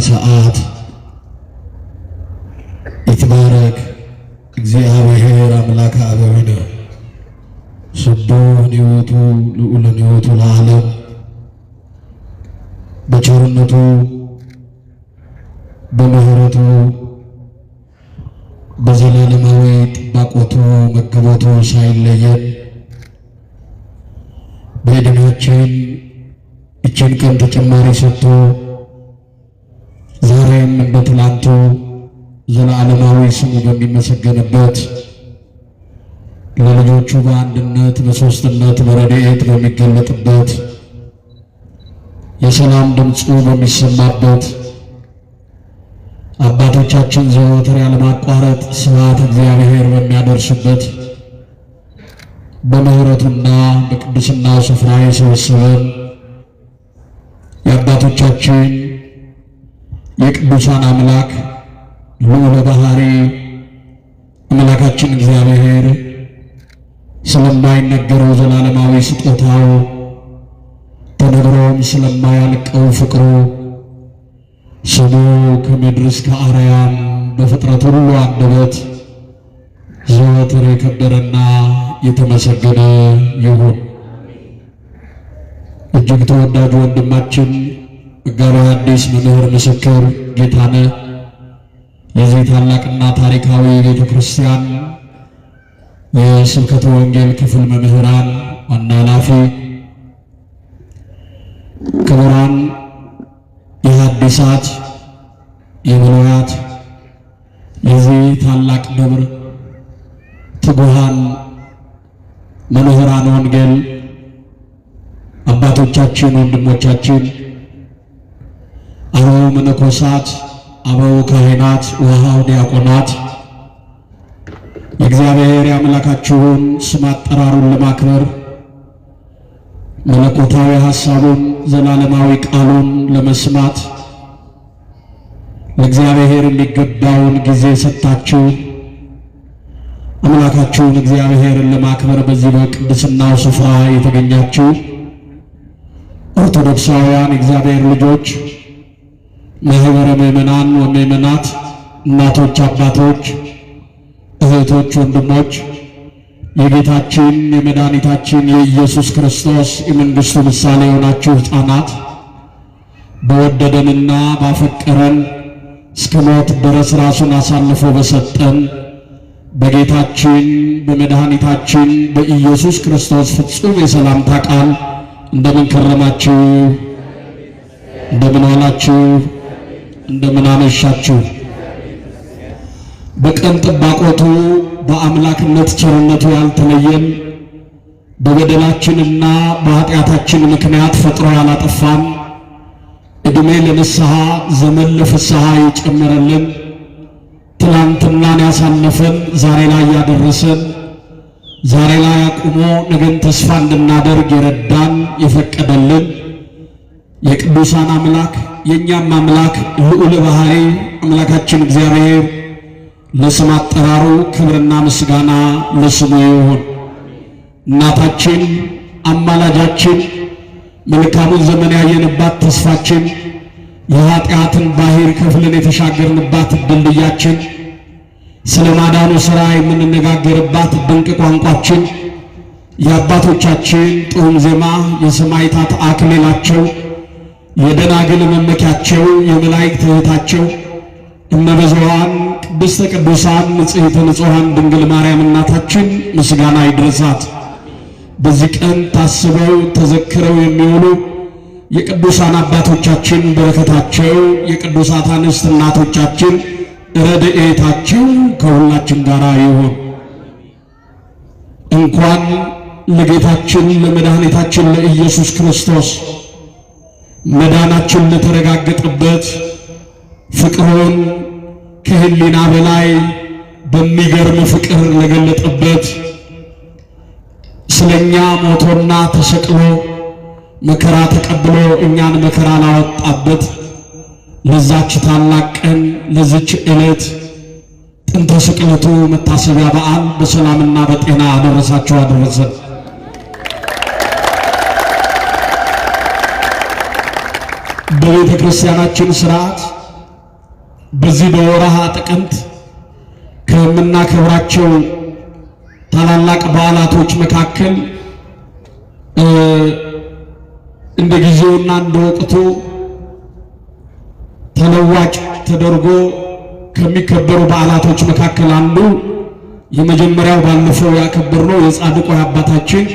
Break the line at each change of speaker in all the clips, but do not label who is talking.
ሰዓት ይትባረክ እግዚአብሔር አምላከ አበዊነ ስቡሕ ንዑቱ ልዑል ንዑቱ ለዓለም በቸርነቱ በምሕረቱ በዘላለማዊ ጥባቆቱ መገቦቱ ሳይለየን በዕድሜያችን ይችን ቀን ተጨማሪ ሰጥቶ ዛሬም እንደ ትናንቱ ዘላለማዊ ስሙ በሚመሰገንበት ለልጆቹ በአንድነት በሦስትነት በረድኤት በሚገለጥበት የሰላም ድምፁ በሚሰማበት አባቶቻችን ዘወትር ያለማቋረጥ ስብሐተ እግዚአብሔር በሚያደርሱበት በምሕረቱና በቅድስናው ስፍራ የሰበሰበን የአባቶቻችን የቅዱሳን አምላክ ልዑለ ባሕሪ አምላካችን እግዚአብሔር ስለማይነገረው ዘላለማዊ ስጦታው ተነግሮም ስለማያልቀው ፍቅሩ ስሙ ከምድር እስከ አርያም በፍጥረት ሁሉ አንደበት ዘወትር የከበረና የተመሰገነ ይሁን። እጅግ ተወዳጁ ወንድማችን መጋቤ ሐዲስ መምህር ምስክር ጌታነህ የዚህ ታላቅና ታሪካዊ ቤተ ክርስቲያን የስብከተ ወንጌል ክፍል መምህራን ዋና ኃላፊ፣ ክቡራን የሐዲሳት የብሉያት የዚህ ታላቅ ደብር ትጉሃን መምህራን ወንጌል አባቶቻችን፣ ወንድሞቻችን፣ አበው መነኮሳት፣ አበው ካህናት፣ ወሃው ዲያቆናት የእግዚአብሔር የአምላካችሁን ስም አጠራሩን ለማክበር መለኮታዊ ሐሳቡን ዘላለማዊ ቃሉን ለመስማት ለእግዚአብሔር የሚገባውን ጊዜ ሰጥታችሁ አምላካችሁን እግዚአብሔርን ለማክበር በዚህ በቅድስናው ስፍራ የተገኛችሁ ኦርቶዶክሳውያን እግዚአብሔር ልጆች፣ ማኅበረ ምእመናን ወምእመናት፣ እናቶች፣ አባቶች፣ እህቶች፣ ወንድሞች የጌታችን የመድኃኒታችን የኢየሱስ ክርስቶስ የመንግሥቱ ምሳሌ የሆናችሁ ሕፃናት በወደደንና ባፈቀረን እስከ ሞት ድረስ ራሱን አሳልፎ በሰጠን በጌታችን በመድኃኒታችን በኢየሱስ ክርስቶስ ፍጹም የሰላምታ ቃል እንደምን ከረማችሁ? እንደምን ዋላችሁ? እንደምን አመሻችሁ? በቀን ጥባቆቱ በአምላክነት ቸርነቱ ያልተለየን በበደላችንና በኃጢአታችን ምክንያት ፈጥሮ ያላጠፋን ዕድሜ ለንስሐ ዘመን ለፍስሐ የጨመረልን ትላንትናን ያሳለፈን ዛሬ ላይ ያደረሰን ዛሬ ላይ አቁሞ ነገን ተስፋ እንድናደርግ የረዳን የፈቀደልን የቅዱሳን አምላክ የእኛም አምላክ ልዑለ ባሕሪ አምላካችን እግዚአብሔር ለስም አጠራሩ ክብርና ምስጋና ለስሙ ይሁን። እናታችን አማላጃችን መልካሙን ዘመን ያየንባት ተስፋችን የኃጢአትን ባሕር ከፍለን የተሻገርንባት ድልድያችን ስለ ማዳኑ ሥራ የምንነጋገርባት ድንቅ ቋንቋችን የአባቶቻችን ጥዑም ዜማ የሰማዕታት አክሊላቸው የደናግል መመኪያቸው የመላእክት እህታቸው እመብዙኃን ቅድስተ ቅዱሳን ንጽሕተ ንጹሐን ድንግል ማርያም እናታችን ምስጋና ይድረሳት። በዚህ ቀን ታስበው ተዘክረው የሚውሉ የቅዱሳን አባቶቻችን በረከታቸው የቅዱሳት አንስት እናቶቻችን ረድኤታቸው ከሁላችን ጋር ይሁን። እንኳን ለጌታችን ለመድኃኒታችን ለኢየሱስ ክርስቶስ መዳናችን ለተረጋገጠበት ፍቅሩን ከሕሊና በላይ በሚገርም ፍቅር ለገለጠበት ስለኛ ሞቶና ተሰቅሎ መከራ ተቀብሎ እኛን መከራ ላወጣበት ለዛች ታላቅ ቀን ለዚች ዕለት ጥንተ ስቅለቱ መታሰቢያ በዓል በሰላምና በጤና አደረሳችሁ አደረሰን። በቤተ ክርስቲያናችን ሥርዓት በዚህ በወርሃ ጥቅምት ከምናከብራቸው ታላላቅ በዓላቶች መካከል እንደ ጊዜውና እንደ ወቅቱ ተለዋጭ ተደርጎ ከሚከበሩ በዓላቶች መካከል አንዱ የመጀመሪያው ባለፈው ያከበርነው የጻድቁ አባታችን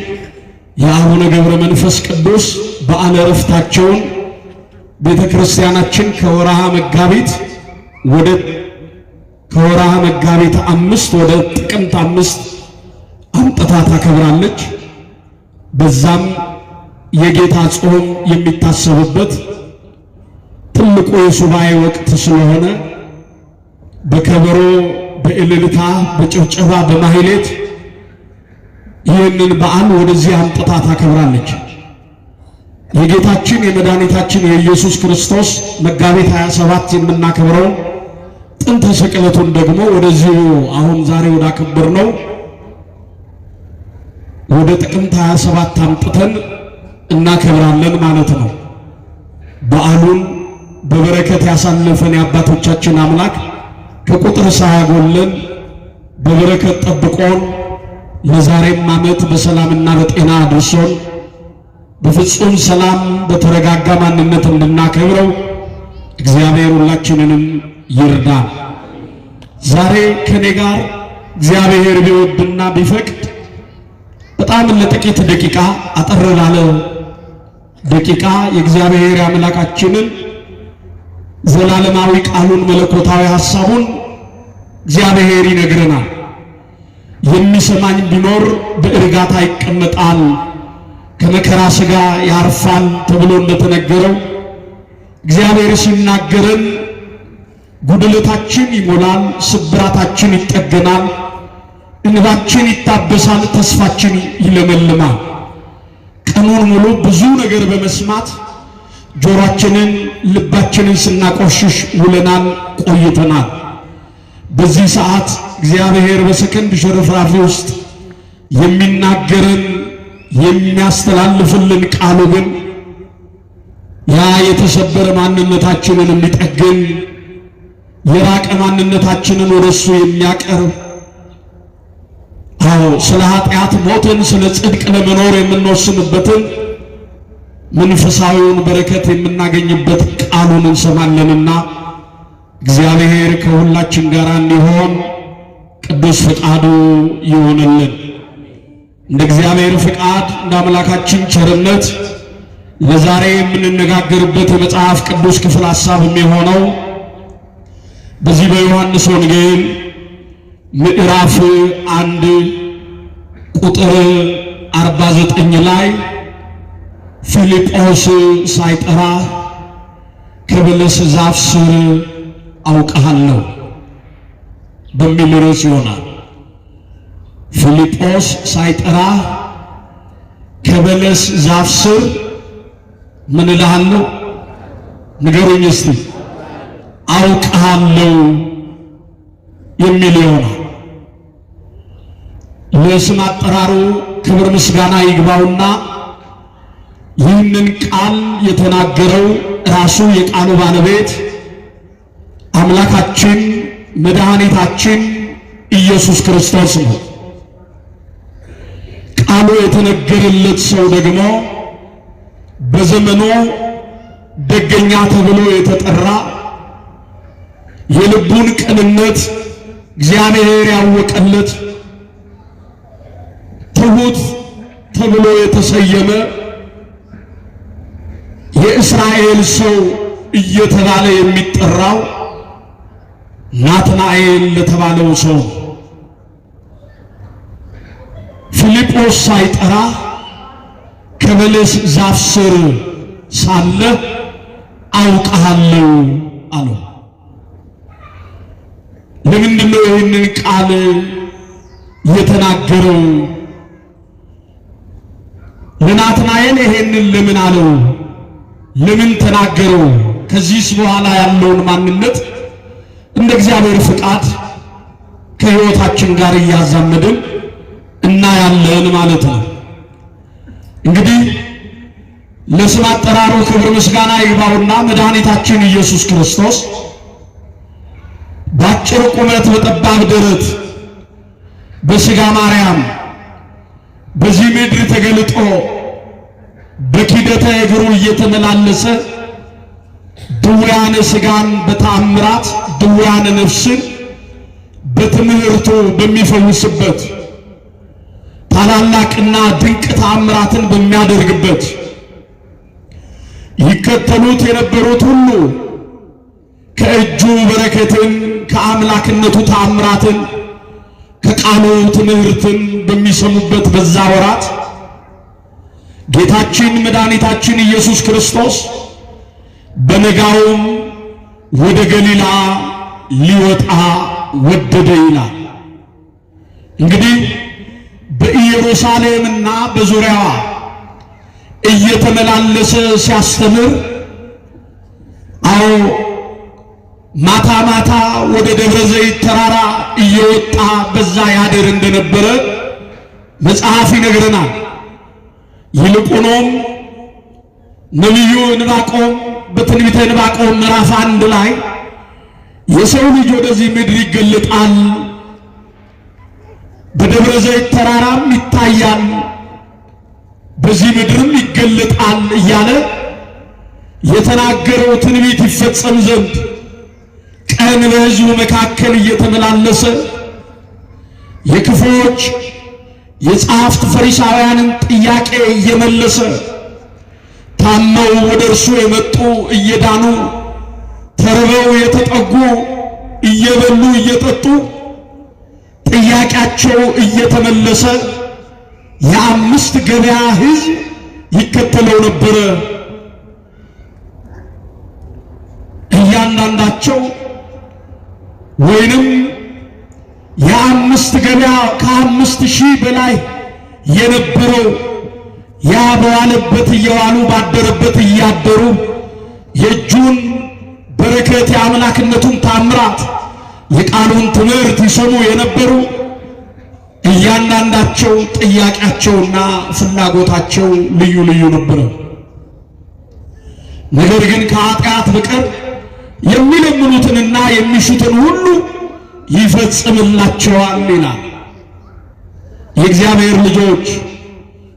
የአቡነ ገብረ መንፈስ ቅዱስ በዓለ ዕረፍታቸውን ቤተክርስቲያናችን ከወርሃ መጋቢት 5 ወደ ጥቅምት 5 አምጥታ ታከብራለች። በዛም የጌታ ጾም የሚታሰብበት ትልቁ የሱባኤ ወቅት ስለሆነ በከበሮ፣ በእልልታ፣ በጭብጨባ፣ በማህሌት ይህንን በዓል ወደዚህ አምጥታ ታከብራለች። የጌታችን የመድኃኒታችን የኢየሱስ ክርስቶስ መጋቢት 27 የምናከብረው ጥንተ ስቅለቱን ደግሞ ወደዚሁ አሁን ዛሬ ወዳከበርነው ወደ ጥቅምት 27 አምጥተን እናከብራለን ማለት ነው። በዓሉን በበረከት ያሳለፈን የአባቶቻችን አምላክ ከቁጥር ሳያጎለን በበረከት ጠብቆን ለዛሬም ዓመት በሰላምና በጤና አድርሶን በፍጹም ሰላም በተረጋጋ ማንነት እንድናከብረው እግዚአብሔር ሁላችንንም ይርዳን። ዛሬ ከኔ ጋር እግዚአብሔር ቢወድና ቢፈቅድ በጣም ለጥቂት ደቂቃ አጠር ላለ ደቂቃ የእግዚአብሔር አምላካችንን ዘላለማዊ ቃሉን መለኮታዊ ሐሳቡን እግዚአብሔር ይነግረናል። የሚሰማኝ ቢኖር በእርጋታ ይቀመጣል፣ ከመከራ ሥጋ ያርፋል ተብሎ እንደተነገረው እግዚአብሔር ሲናገረን ጉድለታችን ይሞላል፣ ስብራታችን ይጠገናል፣ እንባችን ይታበሳል፣ ተስፋችን ይለመልማል። ቀኑን ሙሉ ብዙ ነገር በመስማት ጆሮአችንን ልባችንን ስናቆሽሽ ውለናል ቆይተናል። በዚህ ሰዓት እግዚአብሔር በሰከንድ ሽርፍራፊ ውስጥ የሚናገረን የሚያስተላልፍልን ቃሉ ግን ያ የተሰበረ ማንነታችንን የሚጠግን የራቀ ማንነታችንን ወደሱ የሚያቀርብ ስለ ኃጢአት ሞትን ስለ ጽድቅ ለመኖር የምንወስንበትን መንፈሳዊውን በረከት የምናገኝበት ቃሉን እንሰማለንና እግዚአብሔር ከሁላችን ጋር እንዲሆን ቅዱስ ፍቃዱ ይሆንልን። እንደ እግዚአብሔር ፍቃድ እንደ አምላካችን ቸርነት ለዛሬ የምንነጋገርበት የመጽሐፍ ቅዱስ ክፍል ሐሳብ የሚሆነው በዚህ በዮሐንስ ወንጌል ምዕራፍ 1 ቁጥር 49 ላይ ፊልጶስ ሳይጠራ ከበለስ ዛፍ ስር አውቀሃለሁ በሚል ርዕስ ይሆናል። ፊልጶስ ሳይጠራ ከበለስ ዛፍ ስር ምን እልሃለሁ? ንገሩኝ እስቲ። አውቀሃለሁ የሚል ይሆናል። ለስም አጠራሩ ክብር ምስጋና ይግባውና ይህንን ቃል የተናገረው ራሱ የቃሉ ባለቤት አምላካችን መድኃኒታችን ኢየሱስ ክርስቶስ ነው። ቃሉ የተነገረለት ሰው ደግሞ በዘመኑ ደገኛ ተብሎ የተጠራ የልቡን ቅንነት እግዚአብሔር ያወቀለት ትሁት ተብሎ የተሰየመ የእስራኤል ሰው እየተባለ የሚጠራው ናትናኤል ለተባለው ሰው ፊልጶስ ሳይጠራ ከበለስ ዛፍ ስር ሳለ አውቀሃለሁ አለው። ለምንድን ነው ይህንን ቃል የተናገረው? ለናትናኤል ይሄንን ለምን አለው? ለምን ተናገረው? ከዚህስ በኋላ ያለውን ማንነት እንደ እግዚአብሔር ፍቃድ ከሕይወታችን ጋር እያዛመድን እናያለን ማለት ነው። እንግዲህ ለስም አጠራሩ ክብር ምስጋና ይግባውና መድኃኒታችን ኢየሱስ ክርስቶስ ባጭር ቁመት በጠባብ ደረት በሥጋ ማርያም በዚህ ምድር ተገልጦ በኪደተ እግሩ እየተመላለሰ ድውያነ ሥጋን በተአምራት ድውያነ ነፍስን በትምህርቱ በሚፈውስበት ታላላቅና ድንቅ ተአምራትን በሚያደርግበት ይከተሉት የነበሩት ሁሉ ከእጁ በረከትን ከአምላክነቱ ተአምራትን ከቃሉ ትምህርትን በሚሰሙበት በዛ ወራት ጌታችን መድኃኒታችን ኢየሱስ ክርስቶስ በነጋውም ወደ ገሊላ ሊወጣ ወደደ ይላል። እንግዲህ በኢየሩሳሌምና በዙሪያዋ እየተመላለሰ ሲያስተምር ማታ ማታ ወደ ደብረ ዘይት ተራራ እየወጣ በዛ ያድር እንደነበረ መጽሐፍ ይነግረናል። ይልቁንም ነቢዩ ዕንባቆም በትንቢተ ዕንባቆም ምዕራፍ 1 ላይ የሰው ልጅ ወደዚህ ምድር ይገለጣል፣ በደብረ ዘይት ተራራም ይታያል፣ በዚህ ምድርም ይገለጣል እያለ የተናገረው ትንቢት ይፈጸም ዘንድ ቀን በሕዝቡ መካከል እየተመላለሰ የክፉዎች የጸሐፍት ፈሪሳውያንን ጥያቄ እየመለሰ ታመው ወደ እርሱ የመጡ እየዳኑ ተርበው የተጠጉ እየበሉ እየጠጡ ጥያቄያቸው እየተመለሰ የአምስት ገበያ ሕዝብ ይከተለው ነበረ። እያንዳንዳቸው ወይንም የአምስት ገበያ ከ5000 በላይ የነበረው ያ በዋለበት እየዋሉ ባደረበት እያደሩ የእጁን በረከት የአምላክነቱን ታምራት የቃሉን ትምህርት ይሰሙ የነበሩ እያንዳንዳቸው ጥያቄያቸውና ፍላጎታቸው ልዩ ልዩ ነበረ። ነገር ግን ከኃጢአት በቀር የሚለምኑትንና የሚሹትን ሁሉ ይፈጽምላቸዋል ይላል። የእግዚአብሔር ልጆች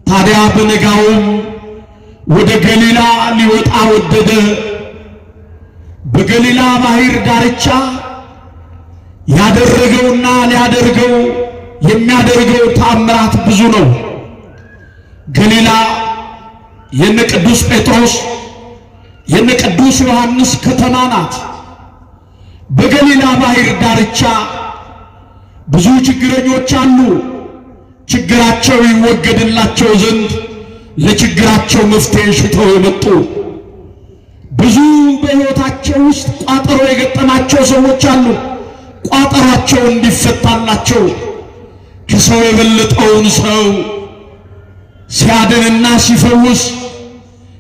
ታዲያ በነጋውም ወደ ገሊላ ሊወጣ ወደደ። በገሊላ ባህር ዳርቻ ያደረገውና ሊያደርገው የሚያደርገው ተአምራት ብዙ ነው። ገሊላ የነ ቅዱስ ጴጥሮስ የነ ቅዱስ ዮሐንስ ከተማ ናት። በገሊላ ባህር ዳርቻ ብዙ ችግረኞች አሉ። ችግራቸው ይወገድላቸው ዘንድ ለችግራቸው መፍትሄ ሽተው የመጡ ብዙ በሕይወታቸው ውስጥ ቋጠሮ የገጠማቸው ሰዎች አሉ። ቋጠሯቸው እንዲፈታላቸው ከሰው የበለጠውን ሰው ሲያድንና ሲፈውስ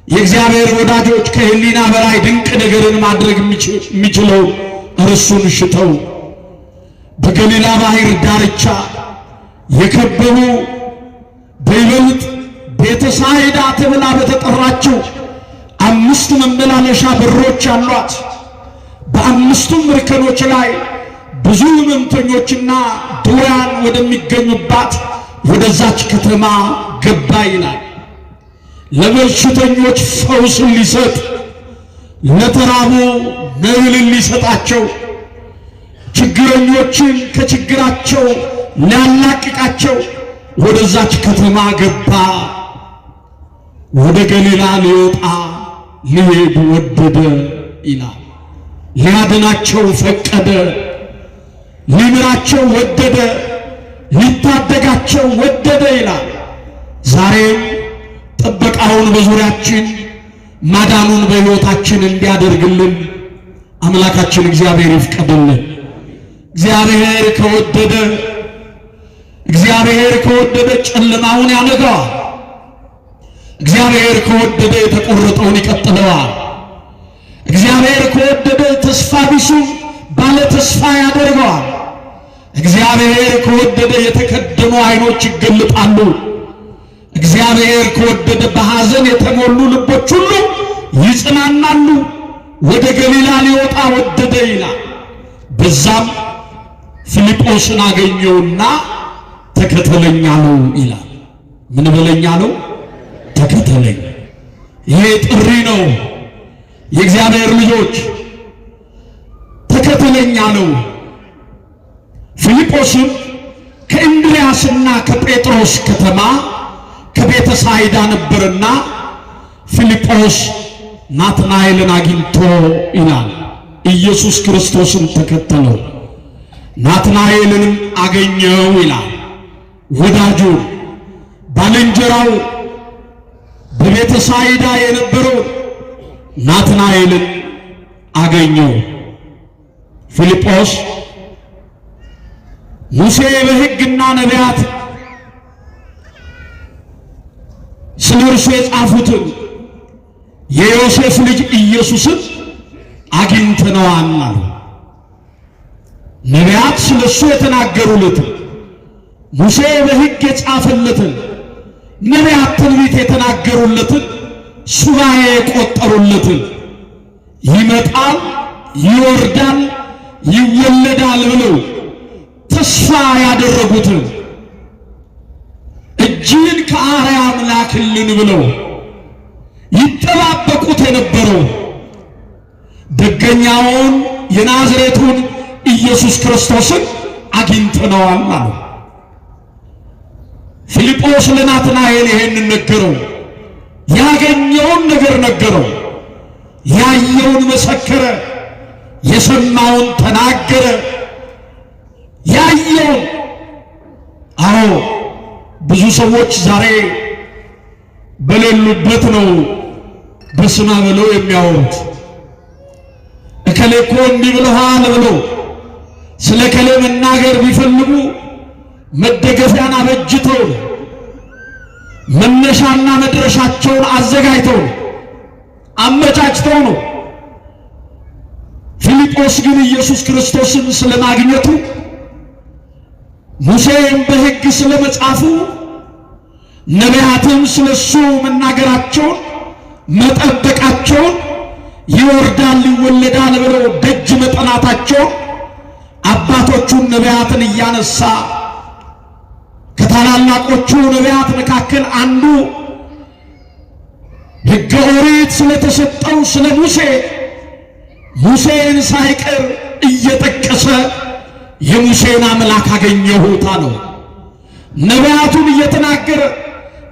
የእግዚአብሔር ወዳጆች ከህሊና በላይ ድንቅ ነገርን ማድረግ የሚችለው እርሱን ሽተው በገሊላ ባህር ዳርቻ የከበቡ በይበልጥ ቤተሳይዳ ተብላ በተጠራችው 5 መመላለሻ በሮች አሏት። በ5ቱም እርከኖች ላይ ብዙ ሕመምተኞችና ድውያን ወደሚገኙባት ወደዛች ከተማ ገባ ይላል። ለበሽተኞች ፈውስን ሊሰጥ፣ ለተራቡ መብልን ሊሰጣቸው፣ ችግረኞችን ከችግራቸው ሊያላቅቃቸው ወደዛች ከተማ ገባ። ወደ ገሊላ ሊወጣ ሊሄድ ወደደ ይላል። ሊያድናቸው ፈቀደ፣ ሊምራቸው ወደደ፣ ሊታደጋቸው ወደደ ይላል። ዛሬም ጥበቃውን በዙሪያችን ማዳኑን በሕይወታችን እንዲያደርግልን አምላካችን እግዚአብሔር ይፍቀድልን። እግዚአብሔር ከወደደ ጨለማውን ያነጋዋል። እግዚአብሔር ከወደደ የተቆረጠውን ይቀጥለዋል። እግዚአብሔር ከወደደ ተስፋ ቢሱን ባለ ተስፋ ያደርገዋል። እግዚአብሔር ከወደደ የተከደኑ ዓይኖች ይገለጣሉ። እግዚአብሔር ከወደደ በሐዘን የተሞሉ ልቦች ሁሉ ይጽናናሉ። ወደ ገሊላ ሊወጣ ወደደ ይላል። ከዛም ፊልጶስን አገኘውና ተከተለኝ አለው ይላል። ምን በለኝ አለው? ተከተለኝ። ይሄ ጥሪ ነው። የእግዚአብሔር ልጆች ተከተለኝ አለው። ፊልጶስም ከእንድርያስና ከጴጥሮስ ከተማ ከቤተ ሳይዳ ነበርና ፊልጶስ ናትናኤልን አግኝቶ ይላል ኢየሱስ ክርስቶስን ተከተለው። ናትናኤልንም አገኘው ይላል። ወዳጁን ባልንጀራው በቤተ ሳይዳ የነበረው ናትናኤልን አገኘው። ፊልጶስ ሙሴ በሕግና ነቢያት ስለ እርሱ የጻፉትን የዮሴፍ ልጅ ኢየሱስን አግኝተነዋል አሉ። ነቢያት ስለ እሱ የተናገሩለትን ሙሴ በሕግ የጻፈለትን ነቢያት ትንቢት የተናገሩለትን ሱባኤ የቆጠሩለትን ይመጣል፣ ይወርዳል፣ ይወለዳል ብለው ተስፋ ያደረጉትን እጅን ከአርያም ላክልን ብለው ይጠባበቁት የነበረው ደገኛውን የናዝሬቱን ኢየሱስ ክርስቶስን አግኝተነዋል አሉ። ፊልጶስ ለናትናኤል ይሄንን ነገረው። ያገኘውን ነገር ነገረው። ያየውን መሰከረ። የሰማውን ተናገረ። ያየውን አዎ ብዙ ሰዎች ዛሬ በሌሉበት ነው በስማ ብለው የሚያወሩት። እከሌ እኮ እንዲህ ብለዋል ብለው ስለ እከሌ መናገር ቢፈልጉ መደገፊያን አበጅተው መነሻና መድረሻቸውን አዘጋጅተው አመቻችተው ነው። ፊልጶስ ግን ኢየሱስ ክርስቶስን ስለማግኘቱ ሙሴም በሕግ ስለመጻፉ ነቢያትም ስለሱ መናገራቸውን መጠበቃቸውን ይወርዳል ይወለዳል ብለው ደጅ መጠናታቸውን አባቶቹን ነቢያትን እያነሳ ከታላላቆቹ ነቢያት መካከል አንዱ ሕገ ኦሪት ስለተሰጠው ስለ ሙሴን ሳይቀር እየጠቀሰ የሙሴን አምላክ አገኘሁት አለው። ነቢያቱን እየተናገረ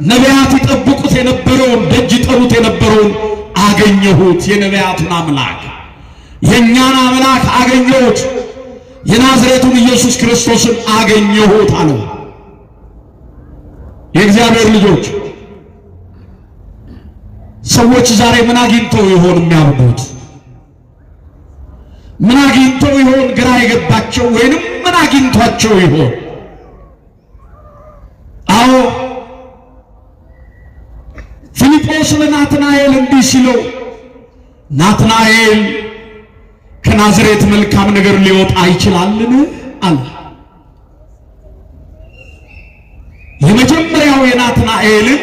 ነቢያት ይጠብቁት የነበረውን ደጅ ይጠሩት የነበረውን አገኘሁት፣ የነቢያቱን አምላክ የእኛን አምላክ አገኘሁት፣ የናዝሬቱን ኢየሱስ ክርስቶስን አገኘሁት አለው። የእግዚአብሔር ልጆች ሰዎች ዛሬ ምን አግኝተው ይሆን የሚያምኑት? ምን አግኝተው ይሆን ግራ የገባቸው? ወይንም ምን አግኝቷቸው ይሆን? አዎ ፊልጶስ ለናትናኤል እንዲህ ሲለው ናትናኤል ከናዝሬት መልካም ነገር ሊወጣ ይችላልን አለ። የመጀመሪያው የናትናኤልን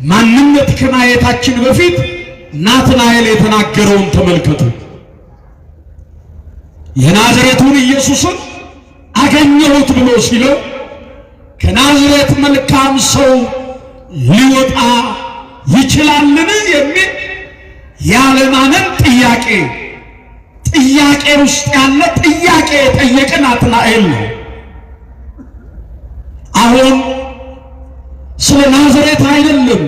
ማንነት ከማየታችን በፊት ናትናኤል የተናገረውን ተመልከቱ። የናዝሬቱን ኢየሱስን አገኘሁት ብሎ ሲለው ከናዝሬት መልካም ሰው ሊወጣ ይችላልን የሚል ያለማመን ጥያቄ ውስጥ ያለ ጥያቄ የጠየቀ ናትናኤል ነው። አሁን ስለ ናዝሬት አይደለም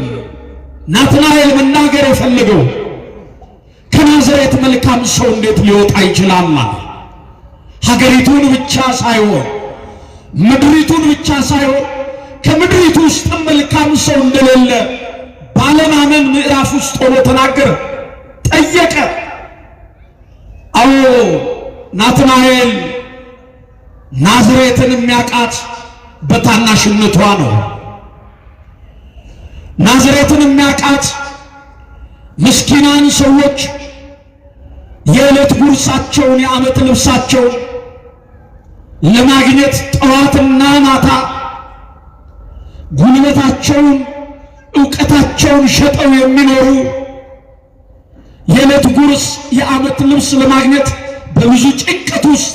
ናትናኤል መናገር የፈለገው፣ ከናዝሬት መልካም ሰው እንዴት ሊወጣ ይችላል? ሀገሪቱን ብቻ ሳይሆን ምድሪቱን ብቻ ሳይሆን ከምድሪቱ ውስጥ መልካም ሰው እንደሌለ ባለማመን ምዕራፍ ውስጥ ሆኖ ተናገረ፣ ጠየቀ። አዎ ናትናኤል ናዝሬትን የሚያውቃት በታናሽነቷ ነው። ናዝሬትን የሚያውቃት ምስኪናን ሰዎች የዕለት ጉርሳቸውን የዓመት ልብሳቸውን ለማግኘት ጠዋትና ማታ ጉልበታቸውን ዕውቀታቸውን ሸጠው የሚኖሩ የዕለት ጉርስ የዓመት ልብስ ለማግኘት በብዙ ጭንቀት ውስጥ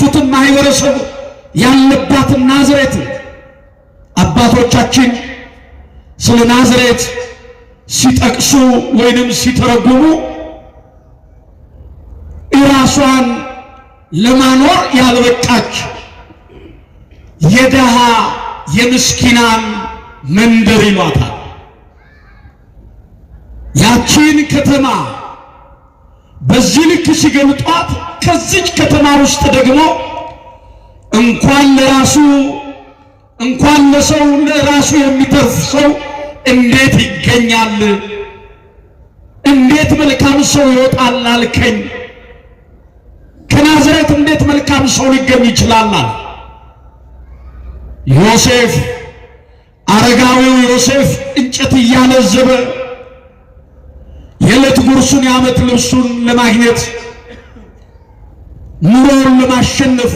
ያጠፉትን ማህበረሰብ ያለባትን ናዝሬት አባቶቻችን ስለ ናዝሬት ሲጠቅሱ ወይንም ሲተረጉሙ ራሷን ለማኖር ያልበቃች የደሃ የምስኪናን መንደር ይሏታል። ያቺን ከተማ በዚህ ልክ ሲገልጧት ከዚች ከተማ ውስጥ ደግሞ እንኳን ለሰው ለራሱ የሚተርፍ ሰው እንዴት ይገኛል? እንዴት መልካም ሰው ይወጣል አልከኝ? ከናዝሬት እንዴት መልካም ሰው ሊገኝ ይችላል? ዮሴፍ አረጋዊው ዮሴፍ እንጨት እያለዘበ የዕለት ጉርሱን የዓመት ልብሱን ለማግኘት ኑሮውን ለማሸነፍ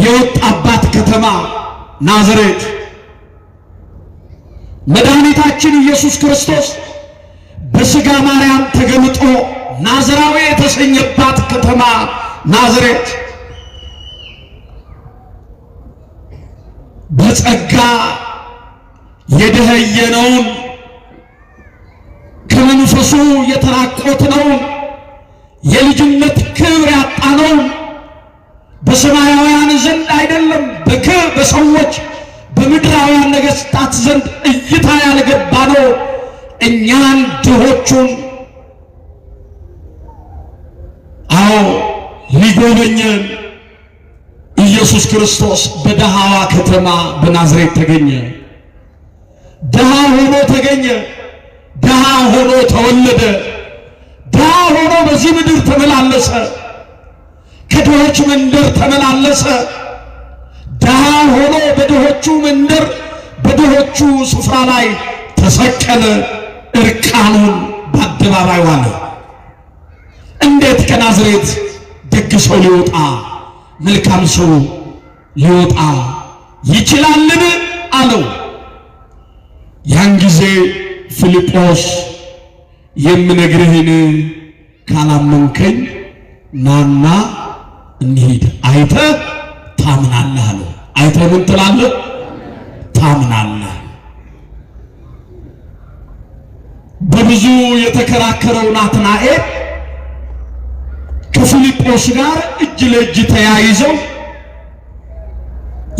የወጣባት ከተማ ናዝሬት መድኃኒታችን ኢየሱስ ክርስቶስ በሥጋ ማርያም ተገልጦ ናዝራዊ የተሰኘባት ከተማ ናዝሬት በጸጋ የደኸየነውን ከመንፈሱ የተራቆትነውን የልጅነት ክብር ያጣነውን በሰማያውያን ዘንድ አይደለም በሰዎች በምድራውያን ነገሥታት ዘንድ እይታ ያልገባነው እኛን ድሆቹን ሊጎበኘን ኢየሱስ ክርስቶስ በደሃዋ ከተማ በናዝሬት ተገኘ። ደሃ ሆኖ ተገኘ። ደሃ ሆኖ ተወለደ። ደሃ ሆኖ በዚህ ምድር ተመላለሰ። ከድሆች መንደር ተመላለሰ። ደሃ ሆኖ በድሆቹ መንደር በድሆቹ ስፍራ ላይ ተሰቀለ። እርቃኑን በአደባባይ ዋለ። እንዴት ከናዝሬት ደግ ሰው ሊወጣ መልካም ሰው ሊወጣ ይችላልን? አለው። ያን ጊዜ ፊልጶስ የምነግርህን ካላመንከኝ ናና እንሂድ፣ አይተህ ታምናለህ አለው። አይተህ ምን ትላለህ? ታምናለህ። በብዙ የተከራከረው ናትናኤል ከፊልጶስ ጋር እጅ ለእጅ ተያይዘው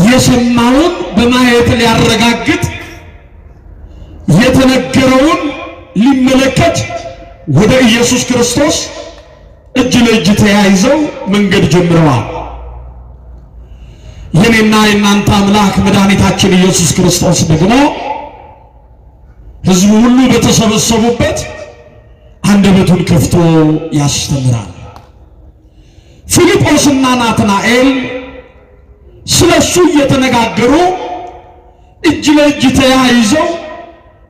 የሰማውን በማየት ሊያረጋግጥ የተነገረውን ሊመለከት ወደ ኢየሱስ ክርስቶስ እጅ ለእጅ ተያይዘው መንገድ ጀምረዋል። የኔና የናንተ አምላክ መድኃኒታችን ኢየሱስ ክርስቶስ ደግሞ ሕዝቡ ሁሉ በተሰበሰቡበት አንደበቱን ከፍቶ ያስተምራል። ፊልጶስና ናትናኤል ስለሱ እየተነጋገሩ እጅ ለእጅ ተያይዘው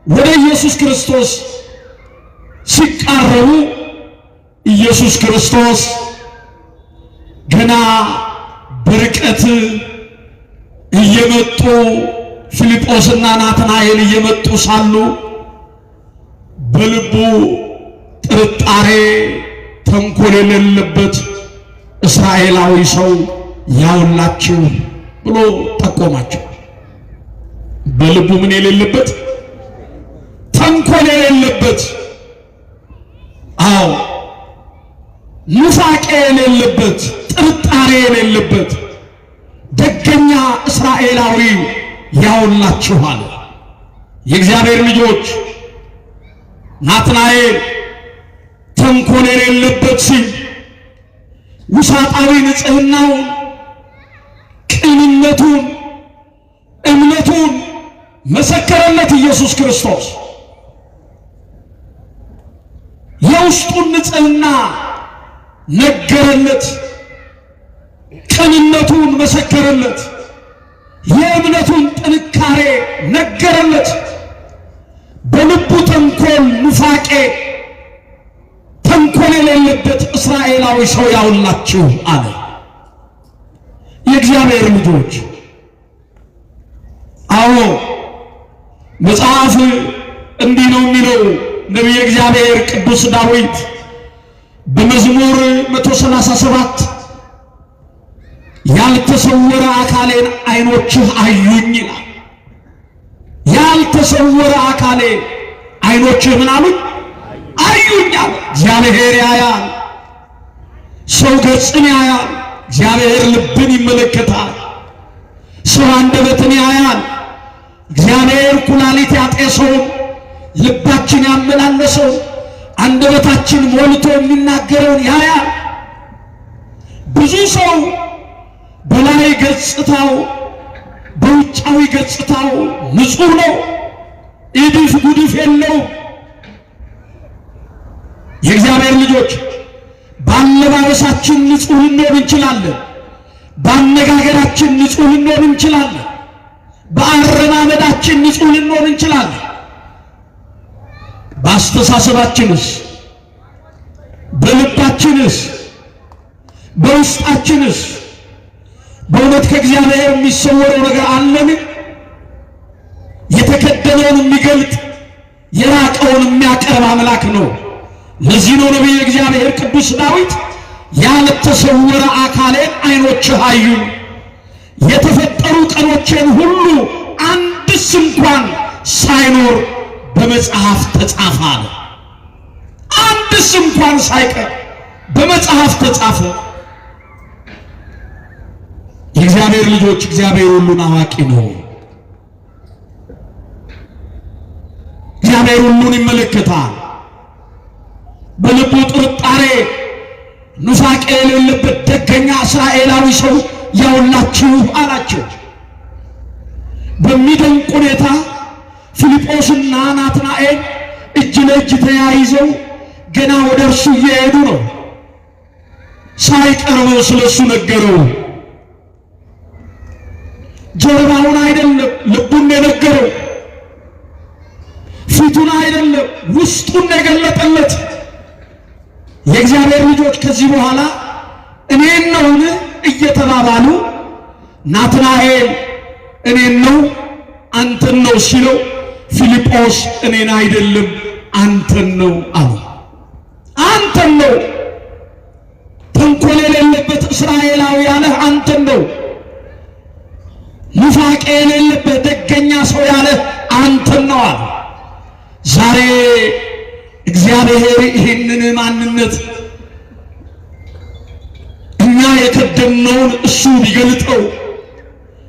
ወደ ኢየሱስ ክርስቶስ ሲቃረቡ ኢየሱስ ክርስቶስ ገና በርቀት እየመጡ ፊልጶስና ናትናኤል እየመጡ ሳሉ በልቡ ጥርጣሬ ተንኮል የሌለበት እስራኤላዊ ሰው ያውላችሁ ብሎ ጠቆማቸው። በልቡ ምን የሌለበት? ተንኮል የሌለበት፣ ኑፋቄ የሌለበት፣ ጥርጣሬ የሌለበት ደገኛ እስራኤላዊ ያውላችሁ አለ። የእግዚአብሔር ልጆች ናትናኤል ተንኮል የሌለበት ሲል ውሳጣዊ ንጽሕናውን፣ ቅንነቱን፣ እምነቱን መሰከረለት ኢየሱስ ክርስቶስ። የውስጡን ንጽሕና ነገረለት፣ ቅንነቱን መሰከረለት፣ የእምነቱን ጥንካሬ ነገረለት። በልቡ ተንኮል፣ ኑፋቄ፣ ተንኮል የሌለበት እስራኤላዊ ሰው ያውላችሁ አለ። የእግዚአብሔር ልጆች መጽሐፍ እንዲህ ነው የሚለው። ነቢየ እግዚአብሔር ቅዱስ ዳዊት በመዝሙር 137 ያልተሰወረ አካሌን ዓይኖችህ አዩኝ ይላል። ያልተሰወረ አካሌን ዓይኖችህ ምን አሉኝ? አዩኝ አለ። እግዚአብሔር ያያል። ሰው ገጽን ያያል፣ እግዚአብሔር ልብን ይመለከታል። ሰው አንደበትን ያያል፣ እግዚአብሔር ኩላሊት ያጤሰውን ልባችን ያመላለሰው አንደበታችን ሞልቶ የሚናገረውን ያያል። ብዙ ሰው በላይ ገጽታው በውጫዊ ገጽታው ንጹህ ነው፣ ኢድፍ ጉድፍ የለው። የእግዚአብሔር ልጆች ባለባበሳችን ንጹህ ልንሆን እንችላለን፣ ባነጋገራችን ንጹህ ልንሆን እንችላለን፣ በአረማመዳችን ንጹህ ልንሆን እንችላለን። በአስተሳሰባችንስ፣ በልባችንስ፣ በውስጣችንስ በእውነት ከእግዚአብሔር የሚሰወረው ነገር አለን? የተከደነውን የሚገልጥ የራቀውን የሚያቀርብ አምላክ ነው። ለዚህ ነው ነቢየ እግዚአብሔር ቅዱስ ዳዊት ያልተሰወረ አካሌን ዓይኖችህ አዩኝ፣ የተፈጠሩ ቀኖቼን ሁሉ አንድስ እንኳን ሳይኖር በመጽሐፍ ተጻፈ አለ። አንድስ እንኳን ሳይቀር በመጽሐፍ ተጻፈ። የእግዚአብሔር ልጆች እግዚአብሔር ሁሉን አዋቂ ነው። እግዚአብሔር ሁሉን ይመለከታል። በልቡ ጥርጣሬ ኑፋቄ የሌለበት ደገኛ እስራኤላዊ ሰው ያውላችሁ አላቸው። በሚደንቅ ሁኔታ ፊልጶስና ናትናኤል እጅ ለእጅ ተያይዘው ገና ወደ እርሱ እየሄዱ ነው። ሳይቀርበው ስለሱ ነገረው። ጀርባውን አይደለም ልቡን የነገረው፣ ፊቱን አይደለም ውስጡን የገለጠለት። የእግዚአብሔር ልጆች ከዚህ በኋላ እኔን ነውን እየተባባሉ ናትናኤል እኔን ነው አንተን ነው ሲለው፣ ፊልጶስ እኔን አይደለም አንተን ነው አሉ። አንተን ነው፣ ተንኮል የሌለበት እስራኤላዊ ያለህ አንተን ነው። ኑፋቄ የሌለበት ደገኛ ሰው ያለህ አንተን ነው አሉ። ዛሬ እግዚአብሔር ይህንን ማንነት እኛ የከደነውን እሱ ቢገልጠው፣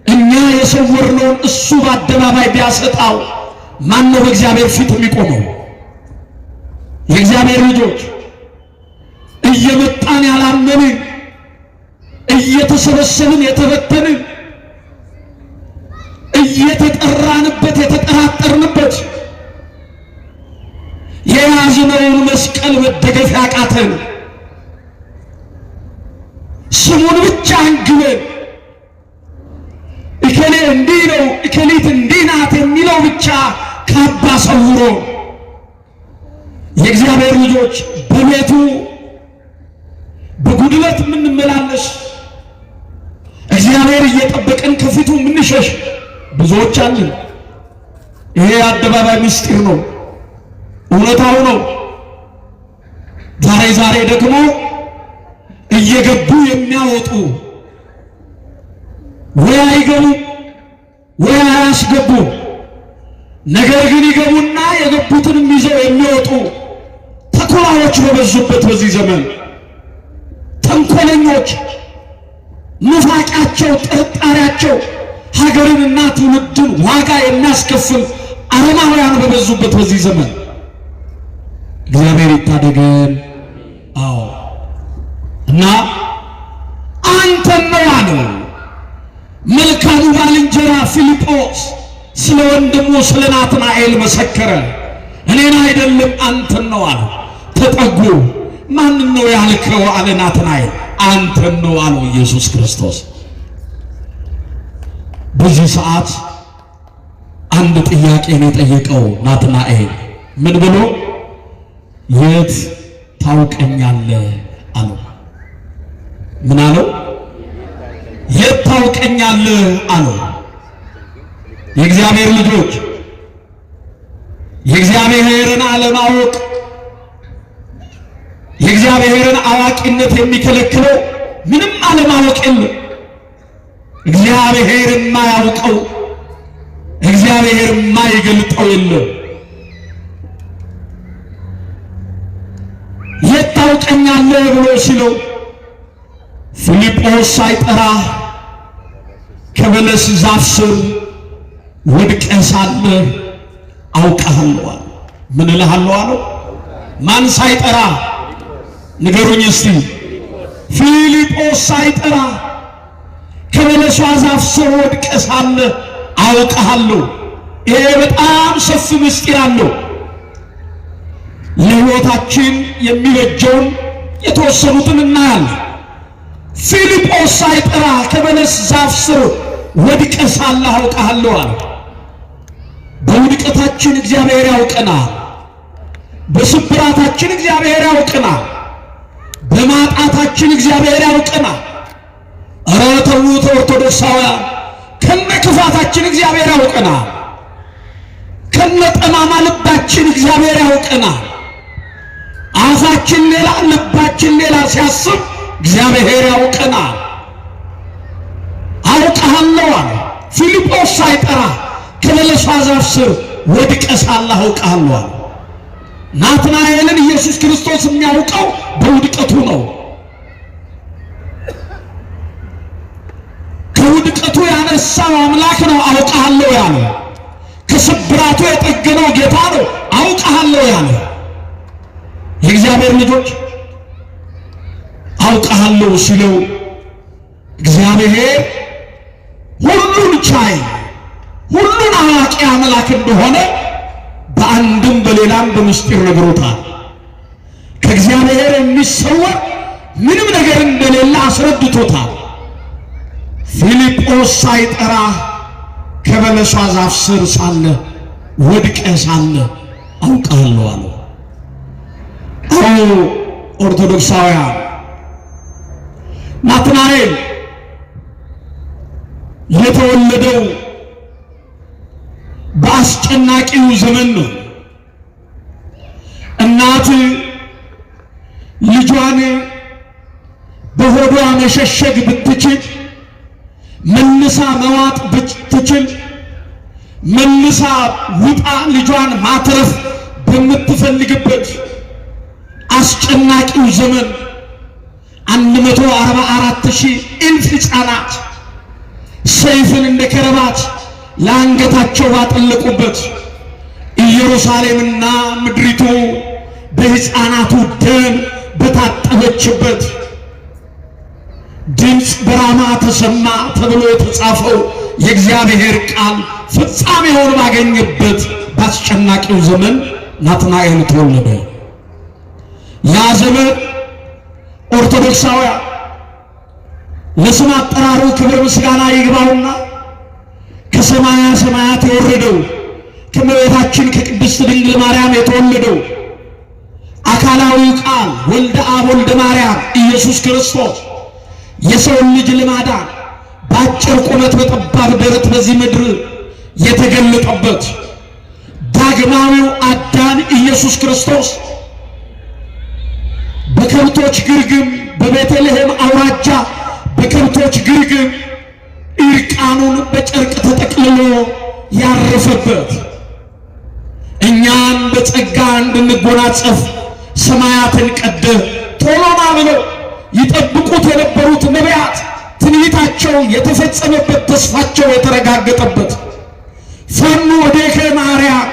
እኛ የሰወርነውን እሱ በአደባባይ ቢያሰጣው ማን ነው በእግዚአብሔር ፊት የሚቆመው? የእግዚአብሔር ልጆች እየመጣን ያላመንን፣ እየተሰበሰብን የተበተንን፣ እየተጠራንበት የተጠራጠርንበት የያዝነውን መስቀል መደገፍ ያቃተን፣ ስሙን ብቻ አንግበን እከሌ እንዲህ ነው እከሊት እንዲህ ናት የሚለው ብቻ ካባ ሰውሮ የእግዚአብሔር ልጆች በቤቱ በጉድለት የምንመላለስ እግዚአብሔር እየጠበቀን ከፊቱ የምንሸሽ ብዙዎች አለን። ይሄ አደባባይ ምስጢር ነው፣ እውነታው ነው። ዛሬ ደግሞ እየገቡ የሚያወጡ ወይ አይገቡ ወይ አያስገቡ፣ ነገር ግን ይገቡና የገቡትንም ይዘው የሚወጡ ተኩላዎች በበዙበት በዚህ ዘመን ተንኮለኞች፣ ኑፋቂያቸው፣ ጥርጣሬያቸው ሀገርንና ትውልድን ዋጋ የሚያስከፍል አረማውያን በበዙበት በዚህ ዘመን እግዚአብሔር ይታደገን። አዎ እና አንተን ነው አለው መልካሙ ባልንጀራ ፊልጶስ ስለ ወንድሙ ስለ ናትናኤል መሰከረ። እኔን አይደለም አንተን ነው አለ። ተጠጉ። ማንን ነው ያልከው አለ ናትናኤል። አንተን ነው አለው ኢየሱስ ክርስቶስ። በዚህ ሰዓት አንድ ጥያቄ ነው የጠየቀው ናትናኤል። ምን ብሎ? የት ታውቀኛለህ አለው። ምን አለው? የት ታውቀኛለህ አለው። የእግዚአብሔር ልጆች የእግዚአብሔርን አለማወቅ የእግዚአብሔርን አዋቂነት የሚከለክለው ምንም አለማወቅ የለም። እግዚአብሔር የማያውቀው እግዚአብሔር የማይገልጠው የለም። የት ታውቀኛለህ ብሎ ሲለው ፊልጶስ ሳይጠራ ከበለስ ዛፍ ስር ወድቀህ ሳለህ አውቀሃለሁ አለ። ምን እልሃለሁ አለው? ማን ሳይጠራ ንገሩኝ እስቲ። ፊልጶስ ሳይጠራ ከበለሷ ዛፍ ስር ወድቀህ ሳለህ አውቀሃለሁ። ይሄ በጣም ሰፊ ምስጢር አለው። ለሕይወታችን የሚበጀውን የተወሰኑትን እናያለን። ፊልጶስ ሳይጠራ ከበለስ ዛፍ ስር ወድቀህ ሳለህ አውቀሃለሁ አለ። በውድቀታችን እግዚአብሔር ያውቀናል። በስብራታችን እግዚአብሔር ያውቀናል። በማጣታችን እግዚአብሔር ያውቀናል። ኧረ ተዉት ኦርቶዶክሳውያን፣ ከነ ክፋታችን እግዚአብሔር ያውቀናል። ከነ ጠማማ ልባችን እግዚአብሔር ያውቀናል። አፋችን ሌላ ልባችን ሌላ ሲያስብ እግዚአብሔር ያውቀናል። አውቀሃለሁ አለ። ፊልጶስ ሳይጠራ ከበለሷ ዛፍ ስር ወድቀህ ሳለህ አውቀሃለሁ አለ። ናትናኤልን ኢየሱስ ክርስቶስ የሚያውቀው በውድቀቱ ነው። ከውድቀቱ ያነሳው አምላክ ነው አውቀሃለሁ ያለ። ከስብራቱ የጠገነው ጌታ ነው አውቀሃለሁ ያለ። የእግዚአብሔር ልጆች አውቀሃለሁ ሲለው እግዚአብሔር ሁሉን ቻይ ሁሉን አዋቂ አምላክ እንደሆነ በአንድም በሌላም በምስጢር ነግሮታል። ከእግዚአብሔር የሚሰወር ምንም ነገር እንደሌለ አስረድቶታል። ፊልጶስ ሳይጠራ ከበለሷ ዛፍ ስር ሳለ ወድቀህ ሳለ አውቀሃለሁ አለው። አዎ ኦርቶዶክሳውያን፣ ናትናኤል የተወለደው በአስጨናቂው ዘመን ነው። እናት ልጇን በሆዷ መሸሸግ ብትችል፣ መልሳ መዋጥ ብትችል፣ መልሳ ውጣ ልጇን ማትረፍ በምትፈልግበት አስጨናቂው ዘመን 144,000 እልፍ ሕፃናት ሰይፍን እንደ ከረባት ለአንገታቸው ባጠለቁበት ኢየሩሳሌምና ምድሪቱ በሕፃናቱ ደም በታጠበችበት ድምፅ በራማ ተሰማ ተብሎ የተጻፈው የእግዚአብሔር ቃል ፍጻሜውን ባገኘበት በአስጨናቂው ዘመን ናትናኤል ተወለደ። ያ ዘመን ኦርቶዶክሳውያን ለስም አጠራሩ ክብር ምስጋና ይግባውና ከሰማያ ሰማያት የወረደው ከእመቤታችን ከቅድስት ድንግል ማርያም የተወለደው አካላዊ ቃል ወልደ አብ ወልደ ማርያም ኢየሱስ ክርስቶስ የሰውን ልጅ ለማዳን በአጭር ቁመት በጠባብ ደረት በዚህ ምድር የተገለጠበት ዳግማዊው አዳም ኢየሱስ ክርስቶስ በከብቶች ግርግም በቤተልሔም አውራጃ በከብቶች ግርግም እርቃኑን በጨርቅ ተጠቅልሎ ያረፈበት እኛን በጸጋ እንድንጎናጸፍ ሰማያትን ቀደ ቶሎና ብለው ይጠብቁት የነበሩት ነቢያት ትንቢታቸው የተፈጸመበት ተስፋቸው የተረጋገጠበት ፈኑ ወዴከ ማርያም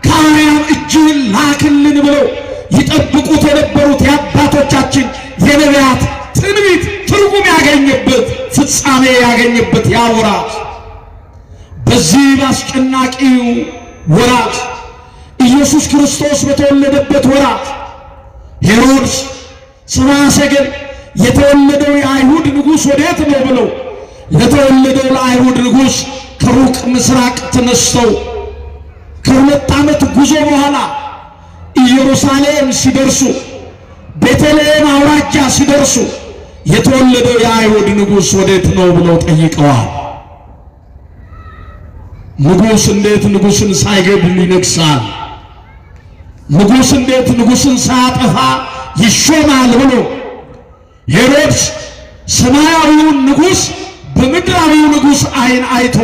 ከአርያም እጅህን ላክልን ብለው ይጠብቁት የነበሩት የአባቶቻችን የነቢያት ትንቢት ትርጉም ያገኘበት ፍጻሜ ያገኘበት ያ ወራት በዚህ በአስጨናቂው ወራት ኢየሱስ ክርስቶስ በተወለደበት ወራት ሄሮድስ ሰብአ ሰገል የተወለደው የአይሁድ ንጉሥ ወዴት ነው ብለው ለተወለደው ለአይሁድ ንጉሥ ከሩቅ ምስራቅ ተነስተው ከ2 ዓመት ጉዞ በኋላ ኢየሩሳሌም ሲደርሱ ቤተልሔም አውራጃ ሲደርሱ የተወለደው የአይሁድ ንጉሥ ወዴት ነው ብለው ጠይቀዋል። ንጉሥ እንዴት ንጉሥን ሳይገድል ይነግሣል? ንጉሥ እንዴት ንጉሥን ሳያጠፋ ይሾማል ብሎ ሄሮድስ ሰማያዊውን ንጉሥ በምድራዊው ንጉሥ ዓይን አይቶ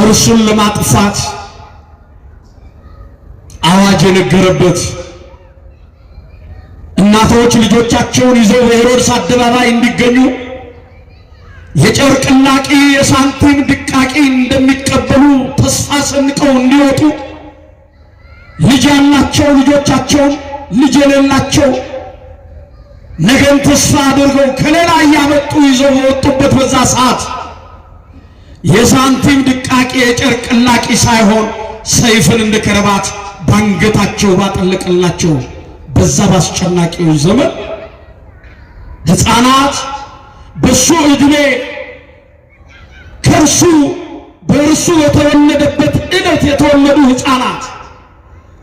እርሱን ለማጥፋት አዋጅ የነገረበት እናቶች ልጆቻቸውን ይዘው በሄሮድስ አደባባይ እንዲገኙ የጨርቅ ላቂ የሳንቲም ድቃቂ እንደሚቀበሉ ተስፋ ሰንቀው እንዲወጡ ልጅ ያላቸው ልጆቻቸውን ልጅ የሌላቸው ነገን ተስፋ አድርገው ከሌላ እያመጡ ይዘው በወጡበት በዛ ሰዓት የሳንቲም ድቃቂ የጨርቅ ላቂ ሳይሆን ሰይፍን እንደ ከረባት ባንገታቸው ባጠለቀላቸው በዛ ባስጨናቂው ዘመን ሕፃናት በሱ ዕድሜ በእርሱ የተወለደበት ዕለት የተወለዱ ሕፃናት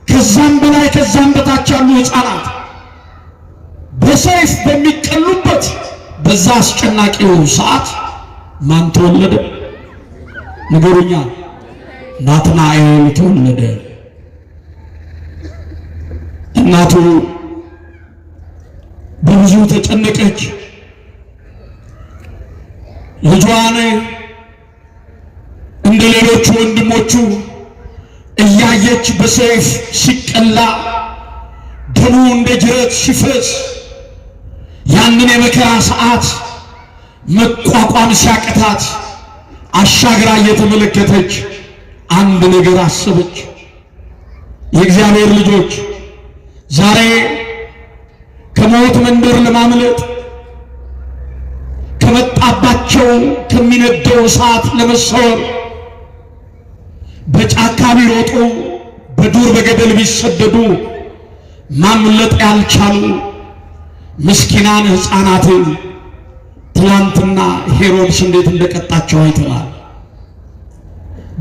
ከዛም በላይ ከዛም በታች ያሉ ሕፃናት በሰይፍ በሚቀሉበት በዛ አስጨናቂው ሰዓት ማን ተወለደ? ንገሩኛ። ናትናኤል ተወለደ። እናቱ በብዙ ተጨነቀች። ልጇን እንደ ሌሎቹ ወንድሞቹ እያየች በሰይፍ ሲቀላ ደሙ እንደ ጅረት ሲፈስ ያንን የመከራ ሰዓት መቋቋም ሲያቅታት አሻግራ እየተመለከተች አንድ ነገር አሰበች። የእግዚአብሔር ልጆች ዛሬ ከሞት መንደር ለማምለጥ ከመጣባቸው ከሚነደው እሳት ለመሰወር በጫካ ቢሮጡ በዱር በገደል ቢሰደዱ ማምለጥ ያልቻሉ ምስኪናን ሕፃናትን ትላንትና ሄሮድስ እንዴት እንደቀጣቸው አይተናል።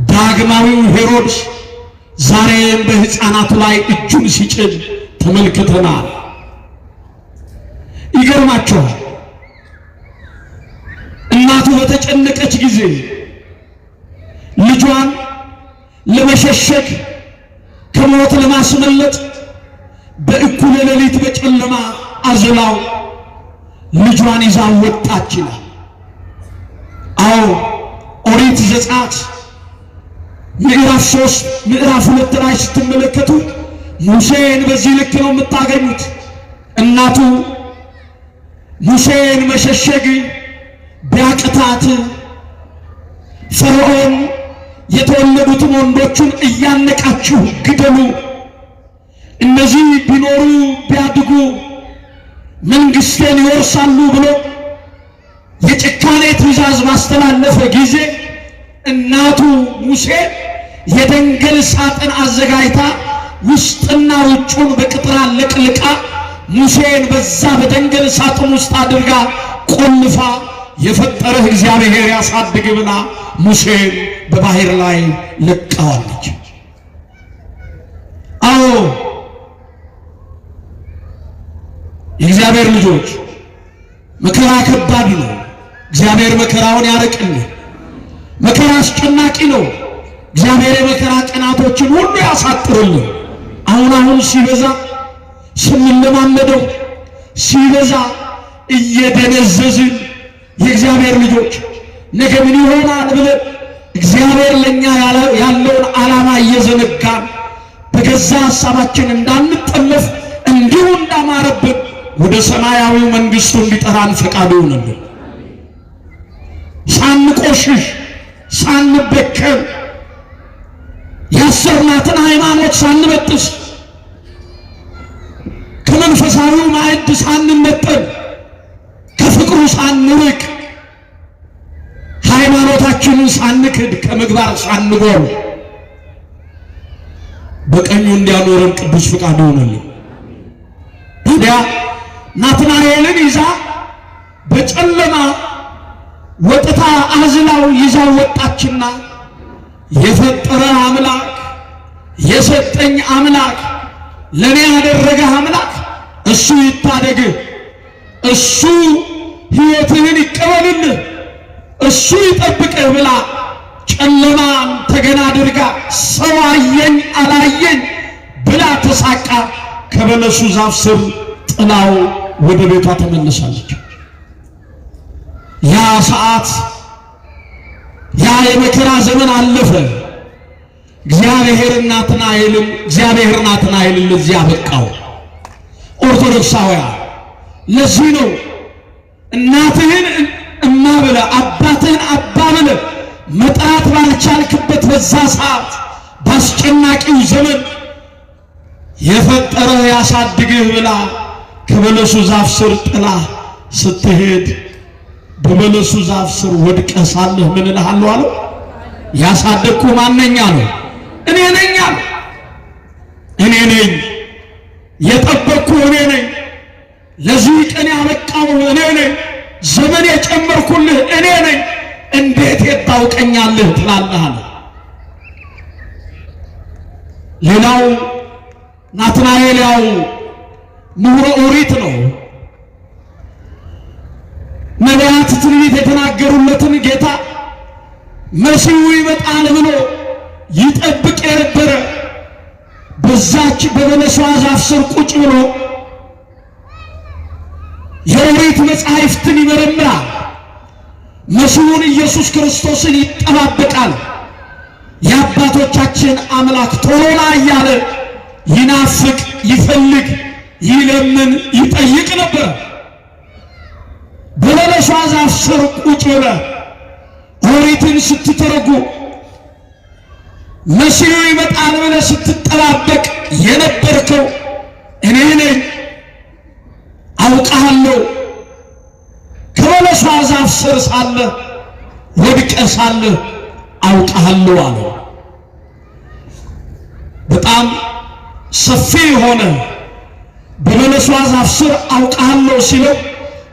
ዳግማዊው ሄሮድስ ዛሬም በሕፃናቱ ላይ እጁን ሲጭን ተመልክተናል። ይገርማቸዋል። እናቱ በተጨነቀች ጊዜ ልጇን ለመሸሸግ ከሞት ለማስመለጥ በእኩለ ሌሊት በጨለማ አዝላው ልጇን ይዛ ወጣች ይላል። አዎ ኦሪት ዘጸአት ምዕራፍ 3 ምዕራፍ 2 ላይ ስትመለከቱ ሙሴን በዚህ ልክ ነው የምታገኙት። እናቱ ሙሴን መሸሸግ ቢያቅታት ፈርዖን የተወለዱትን ወንዶቹን እያነቃችሁ ግደሉ፣ እነዚህ ቢኖሩ ቢያድጉ መንግሥቴን ይወርሳሉ ብሎ የጭካኔ ትእዛዝ ባስተላለፈ ጊዜ እናቱ ሙሴ የደንገል ሳጥን አዘጋጅታ ውስጥና ውጩን በቅጥራ ለቅልቃ ሙሴን በዛ በደንገል ሳጥን ውስጥ አድርጋ ቆልፋ የፈጠረህ እግዚአብሔር ያሳድግ ብላ ሙሴን በባህር ላይ ለቃዋለች። አዎ የእግዚአብሔር ልጆች መከራ ከባድ ነው። እግዚአብሔር መከራውን ያርቅልን። መከራ አስጨናቂ ነው። እግዚአብሔር የመከራ ቀናቶችን ሁሉ ያሳጥርልን። አሁን ሲበዛ ስንለማመደው ሲበዛ እየደነዘዝን የእግዚአብሔር ልጆች ነገ ምን ይሆናል ብለን እግዚአብሔር ለኛ ያለውን ዓላማ እየዘነጋን በገዛ ሐሳባችን እንዳንጠለፍ እንዲሁ እንዳማረብን ወደ ሰማያዊው መንግሥቱ እንዲጠራን ፈቃዱ ይሁንልን። ሳንቆሽሽ ሳንበከል ያሰርናትን ሃይማኖት ሳንበጥስ ከመንፈሳዊው ማዕድ ሳንነጠል ከፍቅሩ ሳንርቅ ሃይማኖታችንን ሳንክድ ከምግባር ሳንጎል በቀኙ እንዲያኖረን ቅዱስ ፈቃዱ ይሁንልን። ታዲያ ናትናኤልን ይዛ በጨለማ ወጥታ አዝላው ይዛ ወጣችና የፈጠረ አምላክ የሰጠኝ አምላክ ለኔ ያደረገ አምላክ እሱ ይታደግ፣ እሱ ሕይወትህን ይቀበልልህ፣ እሱ ይጠብቅህ ብላ ጨለማን ተገና አድርጋ ሰው አየኝ አላየኝ ብላ ተሳቃ ከበለሱ ዛፍ ስር ጥላው ወደ ቤቷ ተመለሳለች። ያ ሰዓት ያ የመከራ ዘመን አለፈ። እግዚአብሔር ናትናኤልን ለዚህ አበቃው። ኦርቶዶክሳውያን ለዚህ ነው እናትህን እማ ብለህ አባትህን አባ ብለህ መጥራት ባልቻልክበት በዛ ሰዓት ባስጨናቂው ዘመን የፈጠረህ ያሳድግህ ብላ ከበለሱ ዛፍ ስር ጥላ ስትሄድ በበለሱ ዛፍ ስር ወድቀህ ሳለህ ምን እልሃለሁ አለው? ያሳደግኩ ማነኛ ነው? እኔ ነኝ አለ። እኔ ነኝ የጠበቅኩ፣ እኔ ነኝ ለዚህ ቀን ያበቃው፣ እኔ ነኝ ዘመን የጨመርኩልህ፣ እኔ ነኝ። እንዴት ታውቀኛለህ ትላለህ አለ። ሌላው ናትናኤል ያው ምሁረ ኦሪት ነው። ነቢያት ትንቢት የተናገሩለትን ጌታ መሲሁ ይመጣል ብሎ ይጠብቅ የነበረ በዛች በበለሷ ዛፍ ስር ቁጭ ብሎ የኦሪት መጻሕፍትን ይመረምራል። መሲሁን ኢየሱስ ክርስቶስን ይጠባበቃል። የአባቶቻችን አምላክ ቶሎና እያለ ይናፍቅ፣ ይፈልግ፣ ይለምን፣ ይጠይቅ ነበር። በበለሷ ዛፍ ስር ቁጭ ብለህ ኦሪትን ስትተረጉ መሲሁ ይመጣል ብለህ ስትጠባበቅ የነበርከው እኔ ነኝ፣ አውቃለሁ። ከበለሷ ዛፍ ስር ሳለ ወድቀህ ሳለ አውቃለሁ አለው። በጣም ሰፊ የሆነ በበለሷ ዛፍ ስር አውቃለሁ ሲለው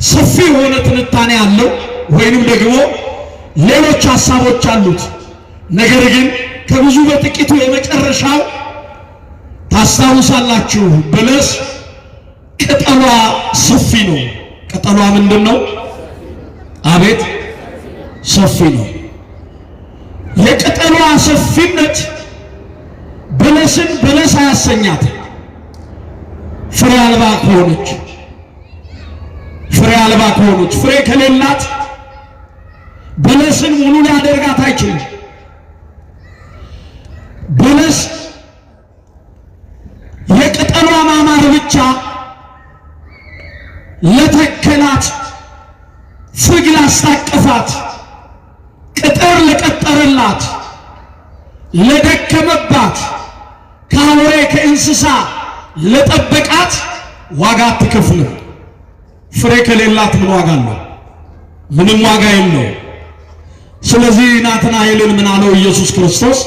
ሰፊ የሆነ ትንታኔ አለው፣ ወይንም ደግሞ ሌሎች ሐሳቦች አሉት። ነገር ግን ከብዙ በጥቂቱ የመጨረሻው ታስታውሳላችሁ፣ በለስ ቅጠሏ ሰፊ ነው። ቅጠሏ ምንድነው? አቤት ሰፊ ነው። የቅጠሏ ሰፊነት በለስን በለስ አያሰኛት። ፍሬ አልባ ከሆነች ፍሬ ከሌላት በለስን ሙሉ ሊያደርጋት አይችልም። በለስ የቅጠሏ ማማር ብቻ ለተከላት ፍግ ላስታቀፋት ቅጠር ለቀጠረላት ለደከመባት ከአውሬ ከእንስሳ ለጠበቃት ዋጋ አትከፍልም። ፍሬ ከሌላት ምን ዋጋ አለው? ምንም ዋጋ የለው። ስለዚህ ናትናኤልን ምን አለው ኢየሱስ ክርስቶስ?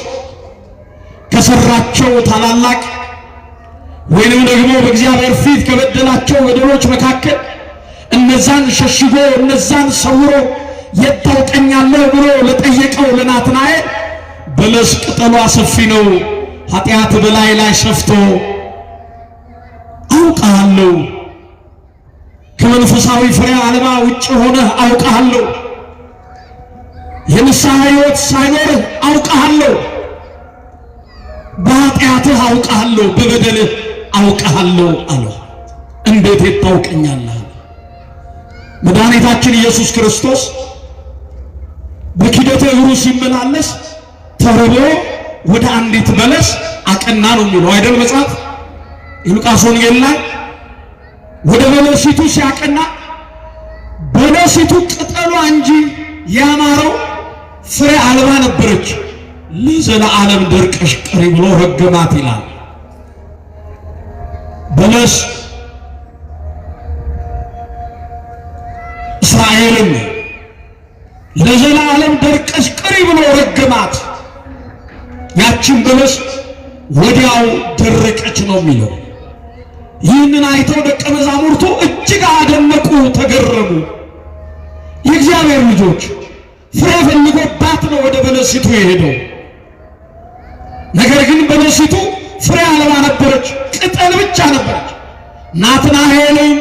ከሰራቸው ታላላቅ ወይንም ደግሞ በእግዚአብሔር ፊት ከበደላቸው በደሎች መካከል እነዛን ሸሽጎ እነዛን ሰውሮ የት ታውቀኛለህ ብሎ ለጠየቀው ለናትናኤል በለስ ቅጠሏ ሰፊ ነው፣ ኃጢአት በላይ ላይ ሰፍቶ አውቃለሁ፣ ከመንፈሳዊ ፍሬ አልባ ውጭ ሆነህ አውቃለሁ፣ የንስሐ ሕይወት ሳይኖርህ አውቃለሁ፣ በኃጢአትህ አውቃለሁ፣ በበደልህ አውቃለሁ አለው። እንዴት ታውቀኛለህ? መድኃኒታችን ኢየሱስ ክርስቶስ በኪደተ እግሩ ሲመላለስ ተርቦ ወደ አንዲት በለስ አቀና ነው የሚለው አይደል መጽሐፍ? የሉቃስ ወንጌል ላይ ወደ በለሲቱ ሲያቀና በለሲቱ ቅጠሏ እንጂ ያማረው ፍሬ አልባ ነበረች። ለዘለዓለም ደርቀሽ ቅሪ ብሎ ረገማት ይላል። በለስ እስራኤልን ለዘለዓለም ደርቀሽ ቅሪ ብሎ ረገማት። ያችን በለስ ወዲያው ደረቀች ነው የሚለው። ይህንን አይተው ደቀ መዛሙርቱ እጅግ አደነቁ፣ ተገረሙ። የእግዚአብሔር ልጆች ፍሬ ፈልጎባት ነው ወደ በለሲቱ የሄደው። ነገር ግን በለሲቱ ፍሬ አልባ ነበረች፣ ቅጠል ብቻ ነበረች። ናትናኤልም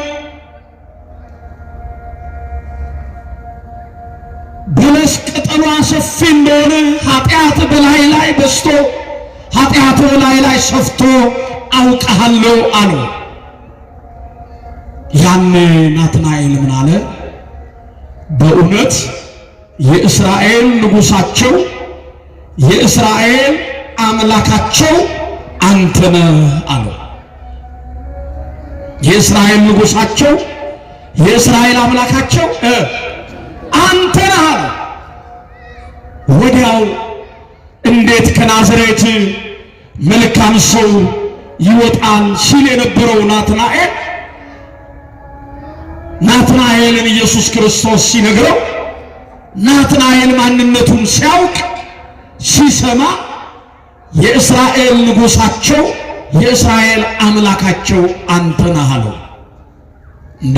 በለስ ቅጠሏ ሰፊ እንደሆነ ኃጢአት በላይ ላይ በስቶ ኃጢአቱ በላይ ላይ ሰፍቶ አውቃለሁ አለው። ያኔ ናትናኤል ምን አለ? በእውነት የእስራኤል ንጉሳቸው የእስራኤል አምላካቸው አንተ ነህ አለ። የእስራኤል ንጉሳቸው የእስራኤል አምላካቸው አንተ ነህ አለ። ወዲያው እንዴት ከናዝሬት መልካም ሰው ይወጣል ሲል የነበረው ናትናኤልን ኢየሱስ ክርስቶስ ሲነግረው ናትናኤል ማንነቱን ሲያውቅ ሲሰማ የእስራኤል ንጉሳቸው የእስራኤል አምላካቸው አንተ ነህ አለው። እንዴ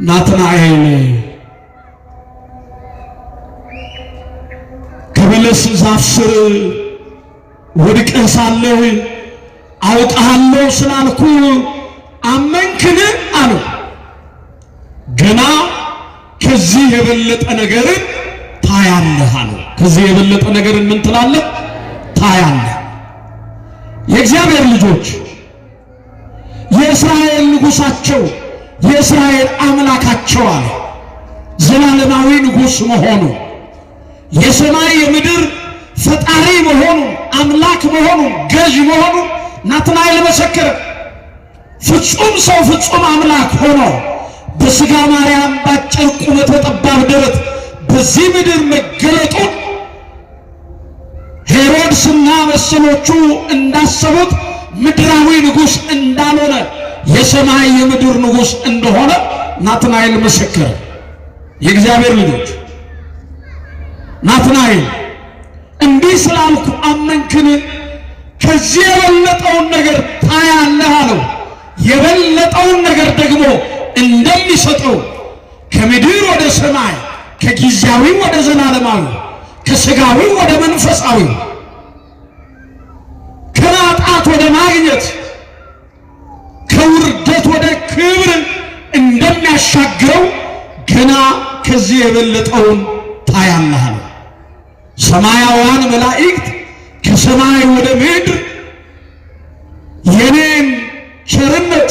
ናትናኤል ከበለስ ዛፍ ስር ወድቀህ ሳለህ አውቃለሁ ስላልኩ አመንክን አለው። ገና ከዚህ የበለጠ ነገርን ታያለህ አለው። ከዚህ የበለጠ ነገርን ምን ትላለህ? ታያለህ። የእግዚአብሔር ልጆች የእስራኤል ንጉሳቸው የእስራኤል አምላካቸው አለ ዘላለማዊ ንጉሥ መሆኑ የሰማይ የምድር ፈጣሪ መሆኑ አምላክ መሆኑ ገዥ መሆኑ ናትናኤል መሰከረ። ፍጹም ሰው ፍጹም አምላክ ሆኖ በሥጋ ማርያም ባጭር ቁመተ ጠባብ ደረት በዚህ ምድር መገለጡን ሄሮድስና መሰሎቹ እንዳሰቡት ምድራዊ ንጉሥ እንዳልሆነ የሰማይ የምድር ንጉሥ እንደሆነ ናትናኤል መሰከረ። የእግዚአብሔር ልጆች ናትናኤል እንዲህ ስላልኩ አመንክን? ከዚህ የበለጠውን ነገር ታያለህ አለው። የበለጠውን ነገር ደግሞ እንደሚሰጠው ከምድር ወደ ሰማይ ከጊዜያዊ ወደ ዘላለማዊ ከሥጋዊ ወደ መንፈሳዊ ከማጣት ወደ ማግኘት ከውርደት ወደ ክብር እንደሚያሻግረው ገና ከዚህ የበለጠውን ታያለህ አለው። ሰማያውያን መላእክት ከሰማይ ወደ ምድር የኔን ቸርነት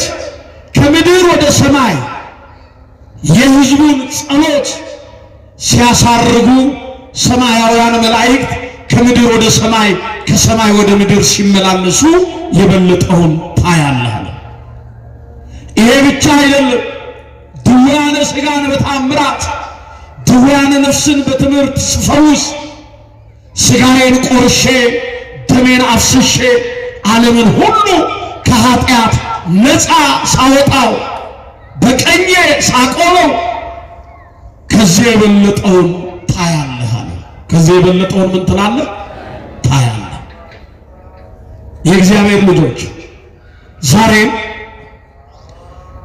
ከምድር ወደ ሰማይ የሕዝቡን ጸሎት ሲያሳርጉ ሰማያውያን መላእክት ከምድር ወደ ሰማይ ከሰማይ ወደ ምድር ሲመላለሱ የበለጠውን ታያለህ አለ። ይሄ ብቻ አይደለም። ድውያነ ሥጋን በተአምራት ድውያነ ነፍስን በትምህርት ስፈውስ ሥጋዬን ቆርሼ ደሜን አፍስሼ ዓለምን ሁሉ ከኃጢአት ነፃ ሳወጣው በቀኜ ሳቆመው ከዚህ የበለጠውን ታያለህ አለ። ከዚህ የበለጠውን ምን ትላለህ? ታያለህ። የእግዚአብሔር ልጆች ዛሬም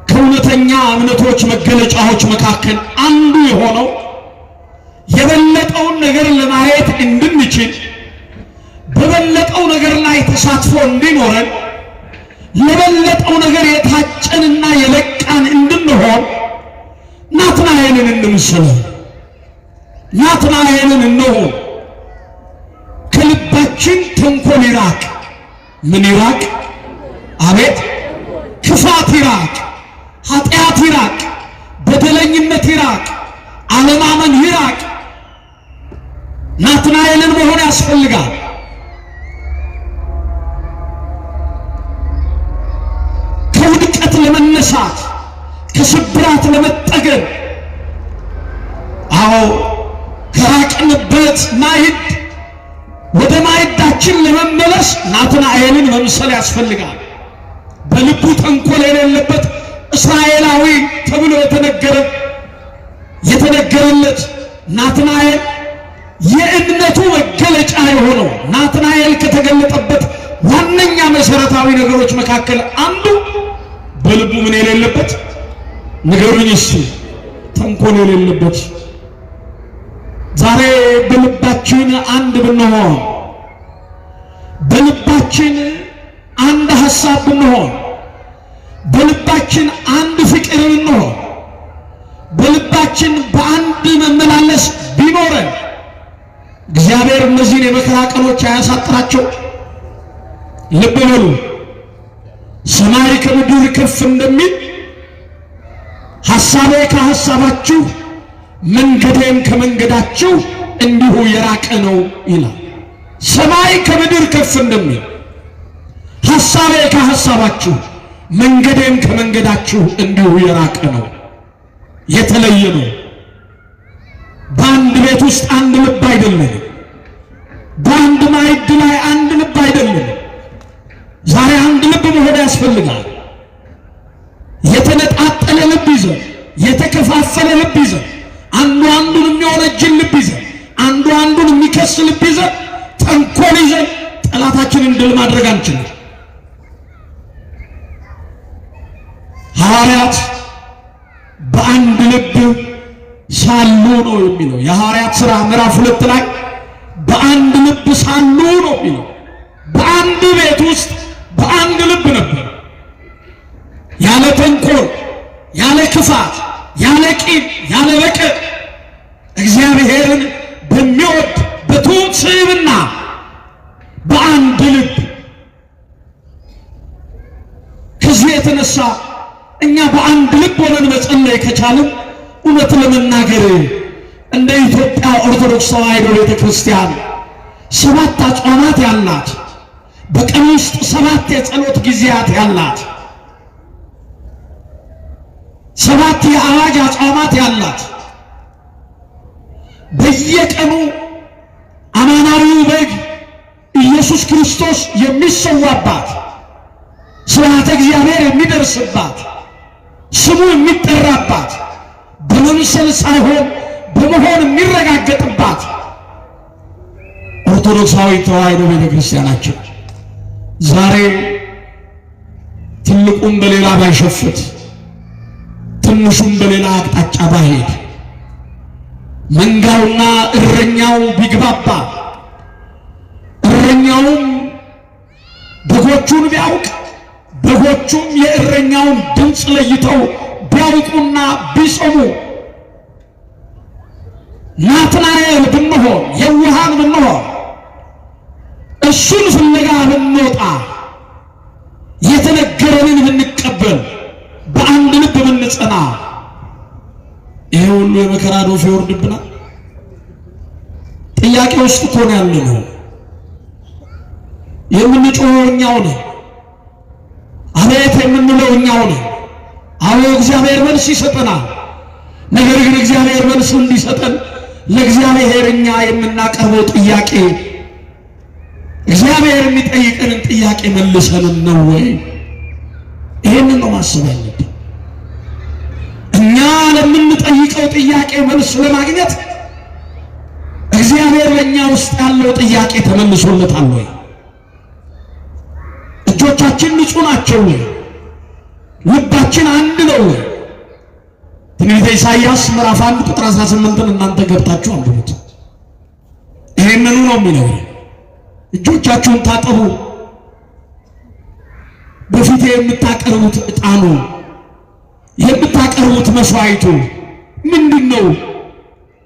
ከእውነተኛ እምነቶች መገለጫዎች መካከል አንዱ የሆነው የበለጠውን ነገር ለማየት እንድንችል በበለጠው ነገር ላይ ተሳትፎ እንዲኖረን ለበለጠው ነገር የታጨንና የበቃን እንድንሆን ናትናኤልን እንምሰል። ናትናኤልን እንሆን። ከልባችን ተንኮል ይራቅ። ምን ይራቅ? አቤት! ክፋት ይራቅ፣ ኃጢአት ይራቅ፣ በደለኝነት ይራቅ፣ አለማመን ይራቅ። ናትናኤልን መሆን ያስፈልጋል። ከውድቀት ለመነሳት ከስብራት ለመጠገን አዎ ከራቅንበት ማዕድ ወደ ማዕዳችን ለመመለስ ናትናኤልን መምሰል ያስፈልጋል። በልቡ ተንኮል የሌለበት እስራኤላዊ ተብሎ የተነገረለት ናትናኤል የእምነቱ መገለጫ የሆነው ናትናኤል ከተገለጠበት ዋነኛ መሰረታዊ ነገሮች መካከል አንዱ በልቡ ምን የሌለበት ንገሩኝ እስቲ? ተንኮል የሌለበት። ዛሬ በልባችን አንድ ብንሆን፣ በልባችን አንድ ሐሳብ ብንሆን፣ በልባችን አንድ ፍቅር ብንሆን፣ በልባችን በአንድ መመላለስ ቢኖረን እግዚአብሔር እነዚህን የመከራ ቀኖች አያሳጥራቸው። ልብ በሉ። ሰማይ ከምድር ከፍ እንደሚል ሐሳቤ ከሐሳባችሁ መንገዴም ከመንገዳችሁ እንዲሁ የራቀ ነው ይላል። ሰማይ ከምድር ከፍ እንደሚል ሐሳቤ ከሐሳባችሁ መንገዴም ከመንገዳችሁ እንዲሁ የራቀ ነው፣ የተለየ ነው። በአንድ ቤት ውስጥ አንድ ልብ አይደለም። በአንድ ማዕድ ላይ አንድ ልብ አይደለም። ዛሬ አንድ ልብ መሆን ያስፈልጋል። የተነጣጠለ ልብ ይዘን፣ የተከፋፈለ ልብ ይዘን፣ አንዱ አንዱን የሚወነጅል ልብ ይዘን፣ አንዱ አንዱን የሚከስ ልብ ይዘን፣ ተንኮል ይዘን ጠላታችንን ድል ማድረግ አንችልም። ሐዋርያት በአንድ ልብ ሳሉ ነው የሚለው። የሐዋርያት ሥራ ምዕራፍ 2 ላይ በአንድ ልብ ሳሉ ነው የሚለው። በአንድ ቤት ውስጥ በአንድ ልብ ነበር። ያለ ተንኮል፣ ያለ ክፋት፣ ያለ ቂም፣ ያለ በቀል እግዚአብሔርን በሚወድ በትሑት ስብዕና በአንድ ልብ። ከዚህ የተነሳ እኛ በአንድ ልብ ሆነን መጸለይ ከቻልን እውነት ለመናገር እንደ ኢትዮጵያ ኦርቶዶክስ ተዋሕዶ ቤተክርስቲያን 7 አጽዋማት ያላት፣ በቀን ውስጥ 7 የጸሎት ጊዜያት ያላት፣ 7 የአዋጅ አጽዋማት ያላት፣ በየቀኑ አማናዊው በግ ኢየሱስ ክርስቶስ የሚሰዋባት፣ ስብሐተ እግዚአብሔር የሚደርስባት፣ ስሙ የሚጠራባት፣ በመምሰል ሳይሆን በመሆን የሚረጋገጥባት ኦርቶዶክሳዊ ተዋሕዶ ቤተክርስቲያናችን ዛሬ ትልቁን በሌላ ባይሸፍት፣ ትንሹን በሌላ አቅጣጫ ባይሄድ፣ መንጋውና እረኛው ቢግባባ፣ እረኛውም በጎቹን ቢያውቅ፣ በጎቹም የእረኛውን ድምፅ ለይተው ቢያውቁና ቢሰሙ፣ ናትናኤል ብንሆን፣ የዋሃን ብንሆን፣ እሱን ፍለጋ ብንወጣ፣ የተነገረንን ብንቀበል፣ በአንድ ልብ ብንጸና፣ ይሄ ሁሉ የመከራ ዶፍ ይወርድብናል። ጥያቄ ውስጥ እኮ ነው ያለነው። የምንጮኸው እኛው ነን። አቤት የምንለው እኛው ነን። አዎ እግዚአብሔር መልስ ይሰጠናል። ነገር ግን እግዚአብሔር መልስ እንዲሰጠን ለእግዚአብሔር እኛ የምናቀርበው ጥያቄ እግዚአብሔር የሚጠይቀንን ጥያቄ መልሰን ነው ወይ? ይሄንን ነው ማሰብ ያለብን። እኛ ለምንጠይቀው ጥያቄ መልስ ለማግኘት እግዚአብሔር በእኛ ውስጥ ያለው ጥያቄ ተመልሶለታል ወይ? እጆቻችን ንጹህ ናቸው ወይ? ልባችን አንድ ነው ወይ? ትንቢተ ኢሳይያስ ምዕራፍ 1 ቁጥር 18ን እናንተ ገብታችሁ አንብቡት። ይሄንኑ ነው የሚለው። እጆቻችሁን ታጠቡ፣ በፊቴ የምታቀርቡት ዕጣኑ፣ የምታቀርቡት መስዋዕቱ ምንድነው?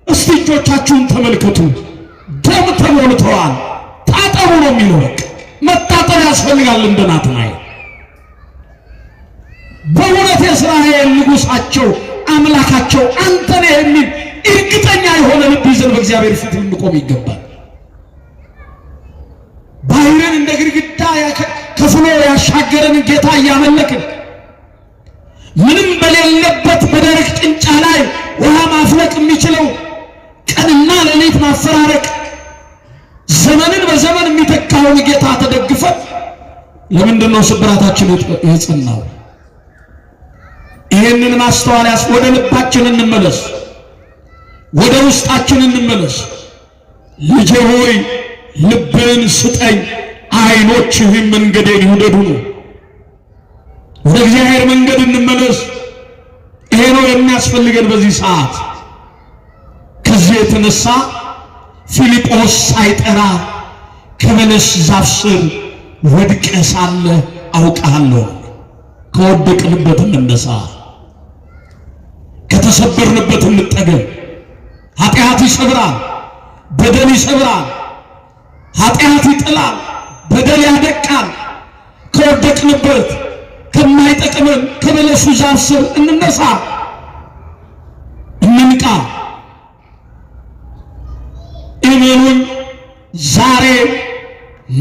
እስቲ እጆቻችሁን ተመልከቱ፣ ደም ተሞልተዋል፣ ታጠቡ ነው የሚለው። መታጠብ ያስፈልጋል። እንደ ናትናኤል በእውነት የእስራኤል ንጉሣቸው አምላካቸው አንተ ነህ የሚል እርግጠኛ የሆነ ልብ ይዘን በእግዚአብሔር ፊት ልንቆም ይገባል። ባህርን እንደ ግድግዳ ከፍሎ ያሻገረን ጌታ እያመለክን ምንም በሌለበት በደረቅ ጭንጫ ላይ ውሃ ማፍለቅ የሚችለው ቀንና ሌሊት ማፈራረቅ ዘመንን በዘመን የሚተካውን ጌታ ተደግፈን ለምንድን ነው ስብራታችን የጸናው? ይህንን ማስተዋል ወደ ልባችን እንመለስ፣ ወደ ውስጣችን እንመለስ። ልጄ ሆይ ልብን ስጠኝ፣ ዓይኖችህም መንገዴን ይውደዱ ነው። ወደ እግዚአብሔር መንገድ እንመለስ። ይሄ ነው የሚያስፈልገን በዚህ ሰዓት። ከዚህ የተነሳ ፊልጶስ ሳይጠራ ከበለስ ዛፍ ስር ወድቀህ ሳለ አውቃለሁ። ከወደቅንበት እንነሳ፣ ከተሰበርንበት እንጠገብ። ኃጢአት ይሰብራል፣ በደል ይሰብራል። ኃጢአት ይጥላል፣ በደል ያደቃል። ከወደቅንበት ከማይጠቅመን ከበለሱ ዛፍ ስር እንነሳ፣ እንንቃ። እመኑኝ ዛሬ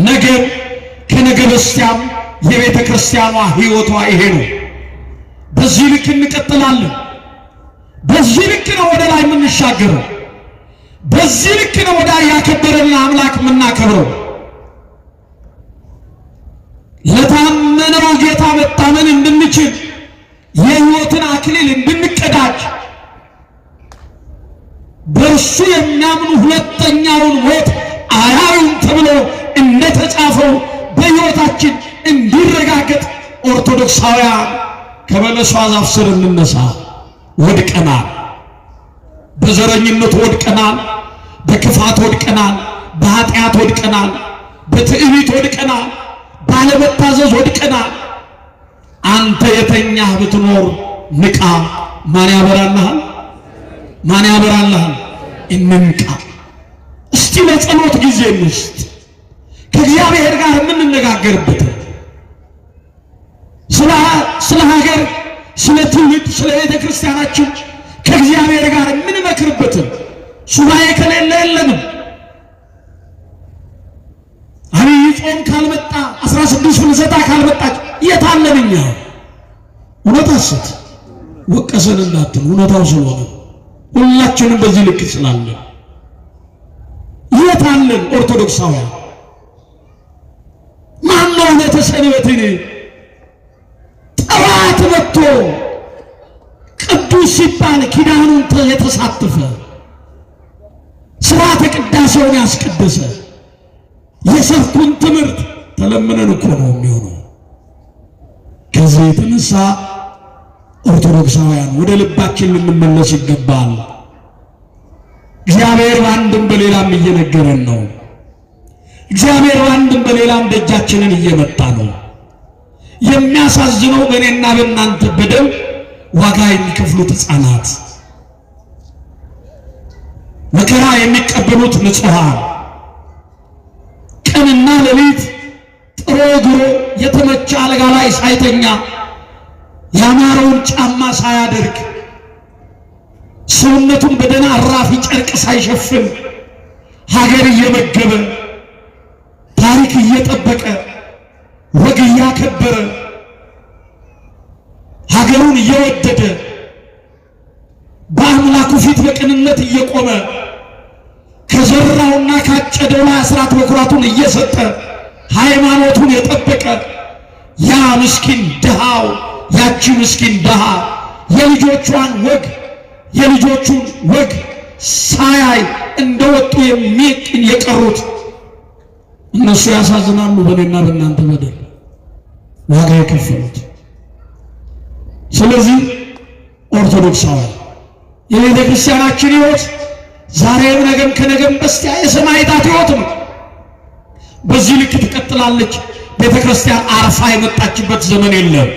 ነገ ከነገ በስቲያም የቤተ ክርስቲያኗ ሕይወቷ ይሄ ነው። በዚህ ልክ እንቀጥላለን። በዚህ ልክ ነው ወደ ላይ የምንሻገረው። በዚህ ልክ ነው ወደ ያከበረንን አምላክ የምናከብረው። ለታመነው ጌታ መታመን እንድንችል የሕይወትን አክሊል እንድንቀዳጅ በእርሱ የሚያምኑ ሁለተኛውን ሞት አያዩም ተብሎ እንደተጻፈው በሕይወታችን እንዲረጋገጥ ኦርቶዶክሳውያን ከበለሷ ዛፍ ስር እንነሳ። ወድቀናል። በዘረኝነት ወድቀናል። በክፋት ወድቀናል። በኃጢአት ወድቀናል። በትዕቢት ወድቀናል። ባለመታዘዝ ወድቀናል። አንተ የተኛህ ብትኖር ንቃ። ማን ያበራልሃል? ማን ያበራልሃል? እንንቃ። እስቲ ለጸሎት ጊዜ እንስጥ። ከእግዚአብሔር ጋር የምንነጋገርበት ስለ ሀገር፣ ስለ ትውልድ፣ ስለ ቤተ ክርስቲያናችን ከእግዚአብሔር ጋር የምንመክርበትን ሱባኤ ከሌለ የለንም። አብይ ጾም ካልመጣ 16 ፍልሰታ ካልመጣች የታለን እኛ? እውነት ሐሰት ወቀሰን እንዳትል፣ እውነታው ስለሆነ ሁላችንም በዚህ ልክ ስላለን የታለን? ኦርቶዶክሳውያን ማነው ዕለተ ሰንበትን ጠዋት መጥቶ ቅዱስ ሲባል ኪዳኑን የተሳተፈ ሥርዓተ ቅዳሴውን ያስቀደሰ? የሰርኩን ትምህርት ተለምነን እኮ ነው የሚሆነው። ከዚህ የተነሳ ኦርቶዶክሳውያን ወደ ልባችን ልንመለስ ይገባል። እግዚአብሔር በአንድም በሌላም እየነገረን ነው። እግዚአብሔር በአንድም በሌላም ደጃችንን እየመጣ ነው። የሚያሳዝነው በእኔና በእናንተ በደል ዋጋ የሚከፍሉት ሕፃናት፣ መከራ የሚቀበሉት ንጹሐን፣ ቀንና ሌሊት ጥሮ ግሮ የተመቸ አልጋ ላይ ሳይተኛ ያማረውን ጫማ ሳያደርግ ሰውነቱን በደህና አራፊ ጨርቅ ሳይሸፍን ሀገር እየመገበ ታሪክ እየጠበቀ ወግ እያከበረ ሀገሩን እየወደደ በአምላኩ ፊት በቅንነት እየቆመ ከዘራውና ካጨደው ላይ አስራት በኩራቱን እየሰጠ ሃይማኖቱን የጠበቀ ያ ምስኪን ድሃው፣ ያቺ ምስኪን ድሃ የልጆቿን ወግ የልጆቹን ወግ ሳያይ እንደወጡ የቀሩት እነሱ ያሳዝናሉ። በእኔና በእናንተ በደል ዋጋ የከፈሉት። ስለዚህ ኦርቶዶክሳውያን የቤተ ክርስቲያናችን ሕይወት ዛሬም ነገም ከነገም በስቲያ የሰማዕታት ሕይወት ነው። በዚህ ልክ ትቀጥላለች። ቤተ ክርስቲያን አርፋ የመጣችበት ዘመን የለም።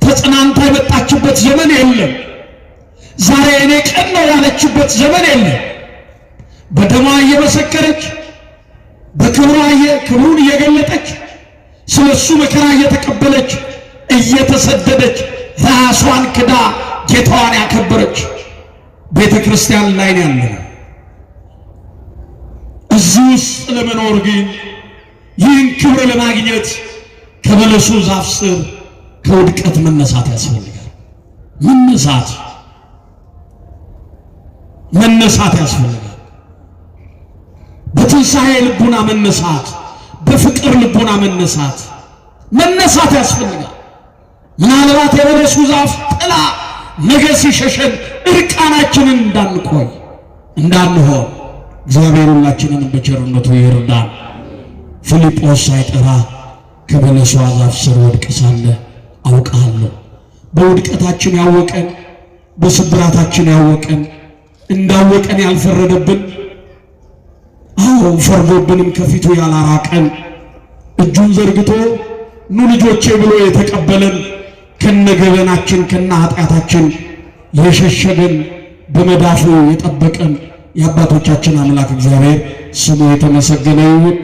ተጽናንታ የመጣችበት ዘመን የለም። ዛሬ እኔ ቀን ነው ያለችበት ዘመን የለም። በደሟ እየመሰከረች ክብሩን እየገለጠች ስለሱ መከራ እየተቀበለች እየተሰደደች ራሷን ክዳ ጌታዋን ያከበረች ቤተ ክርስቲያን ላይ ነው ያለነው። እዚህ ውስጥ ለመኖር ግን ይህን ክብር ለማግኘት ከበለሱ ዛፍ ስር ከውድቀት መነሳት ያስፈልጋል። መነሳት ያስፈልጋል። በትንሣኤ ልቡና መነሳት፣ በፍቅር ልቡና መነሳት ያስፈልጋል። ምናልባት የበለሱ ዛፍ ጥላ ነገ ሲሸሸን እርቃናችንን እንዳንሆን እግዚአብሔር ሁላችንን በቸርነቱ ይርዳን። ፊልጶስ ሳይጠራ ከበለሷ ዛፍ ስር ወድቅ ሳለ አውቃለሁ። በውድቀታችን ያወቀን፣ በስብራታችን ያወቀን፣ እንዳወቀን ያልፈረደብን፣ ፈርዶብንም ከፊቱ ያላራቀን፣ እጁን ዘርግቶ ኑ ልጆቼ ብሎ የተቀበለን፣ ከነገበናችን ከነ ኃጢአታችን የሸሸገን፣ በመዳፉ የጠበቀን የአባቶቻችን አምላክ እግዚአብሔር ስሙ የተመሰገነ ይሁን።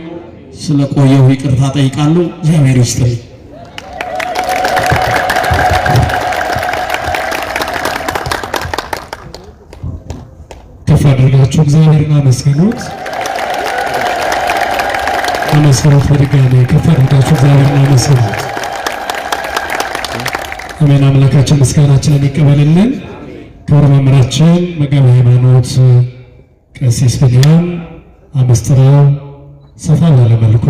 ስለቆየው ይቅርታ ጠይቃለሁ። እግዚአብሔር ይስጥልኝ። ከፍ አድርጋችሁ
አድርጋችሁ እግዚአብሔርን አመስግኑት። አመስግኑት። በድጋሚ ከፍ አድርጋችሁ እግዚአብሔርን አመስግኑት። አሜን። አምላካችን ምስጋናችንን ይቀበልልን። ክቡር መምህራችን መጋቤ ሃይማኖት ቀሲስ ብንያም አመስጥረው ሰፋ ባለ መልኩ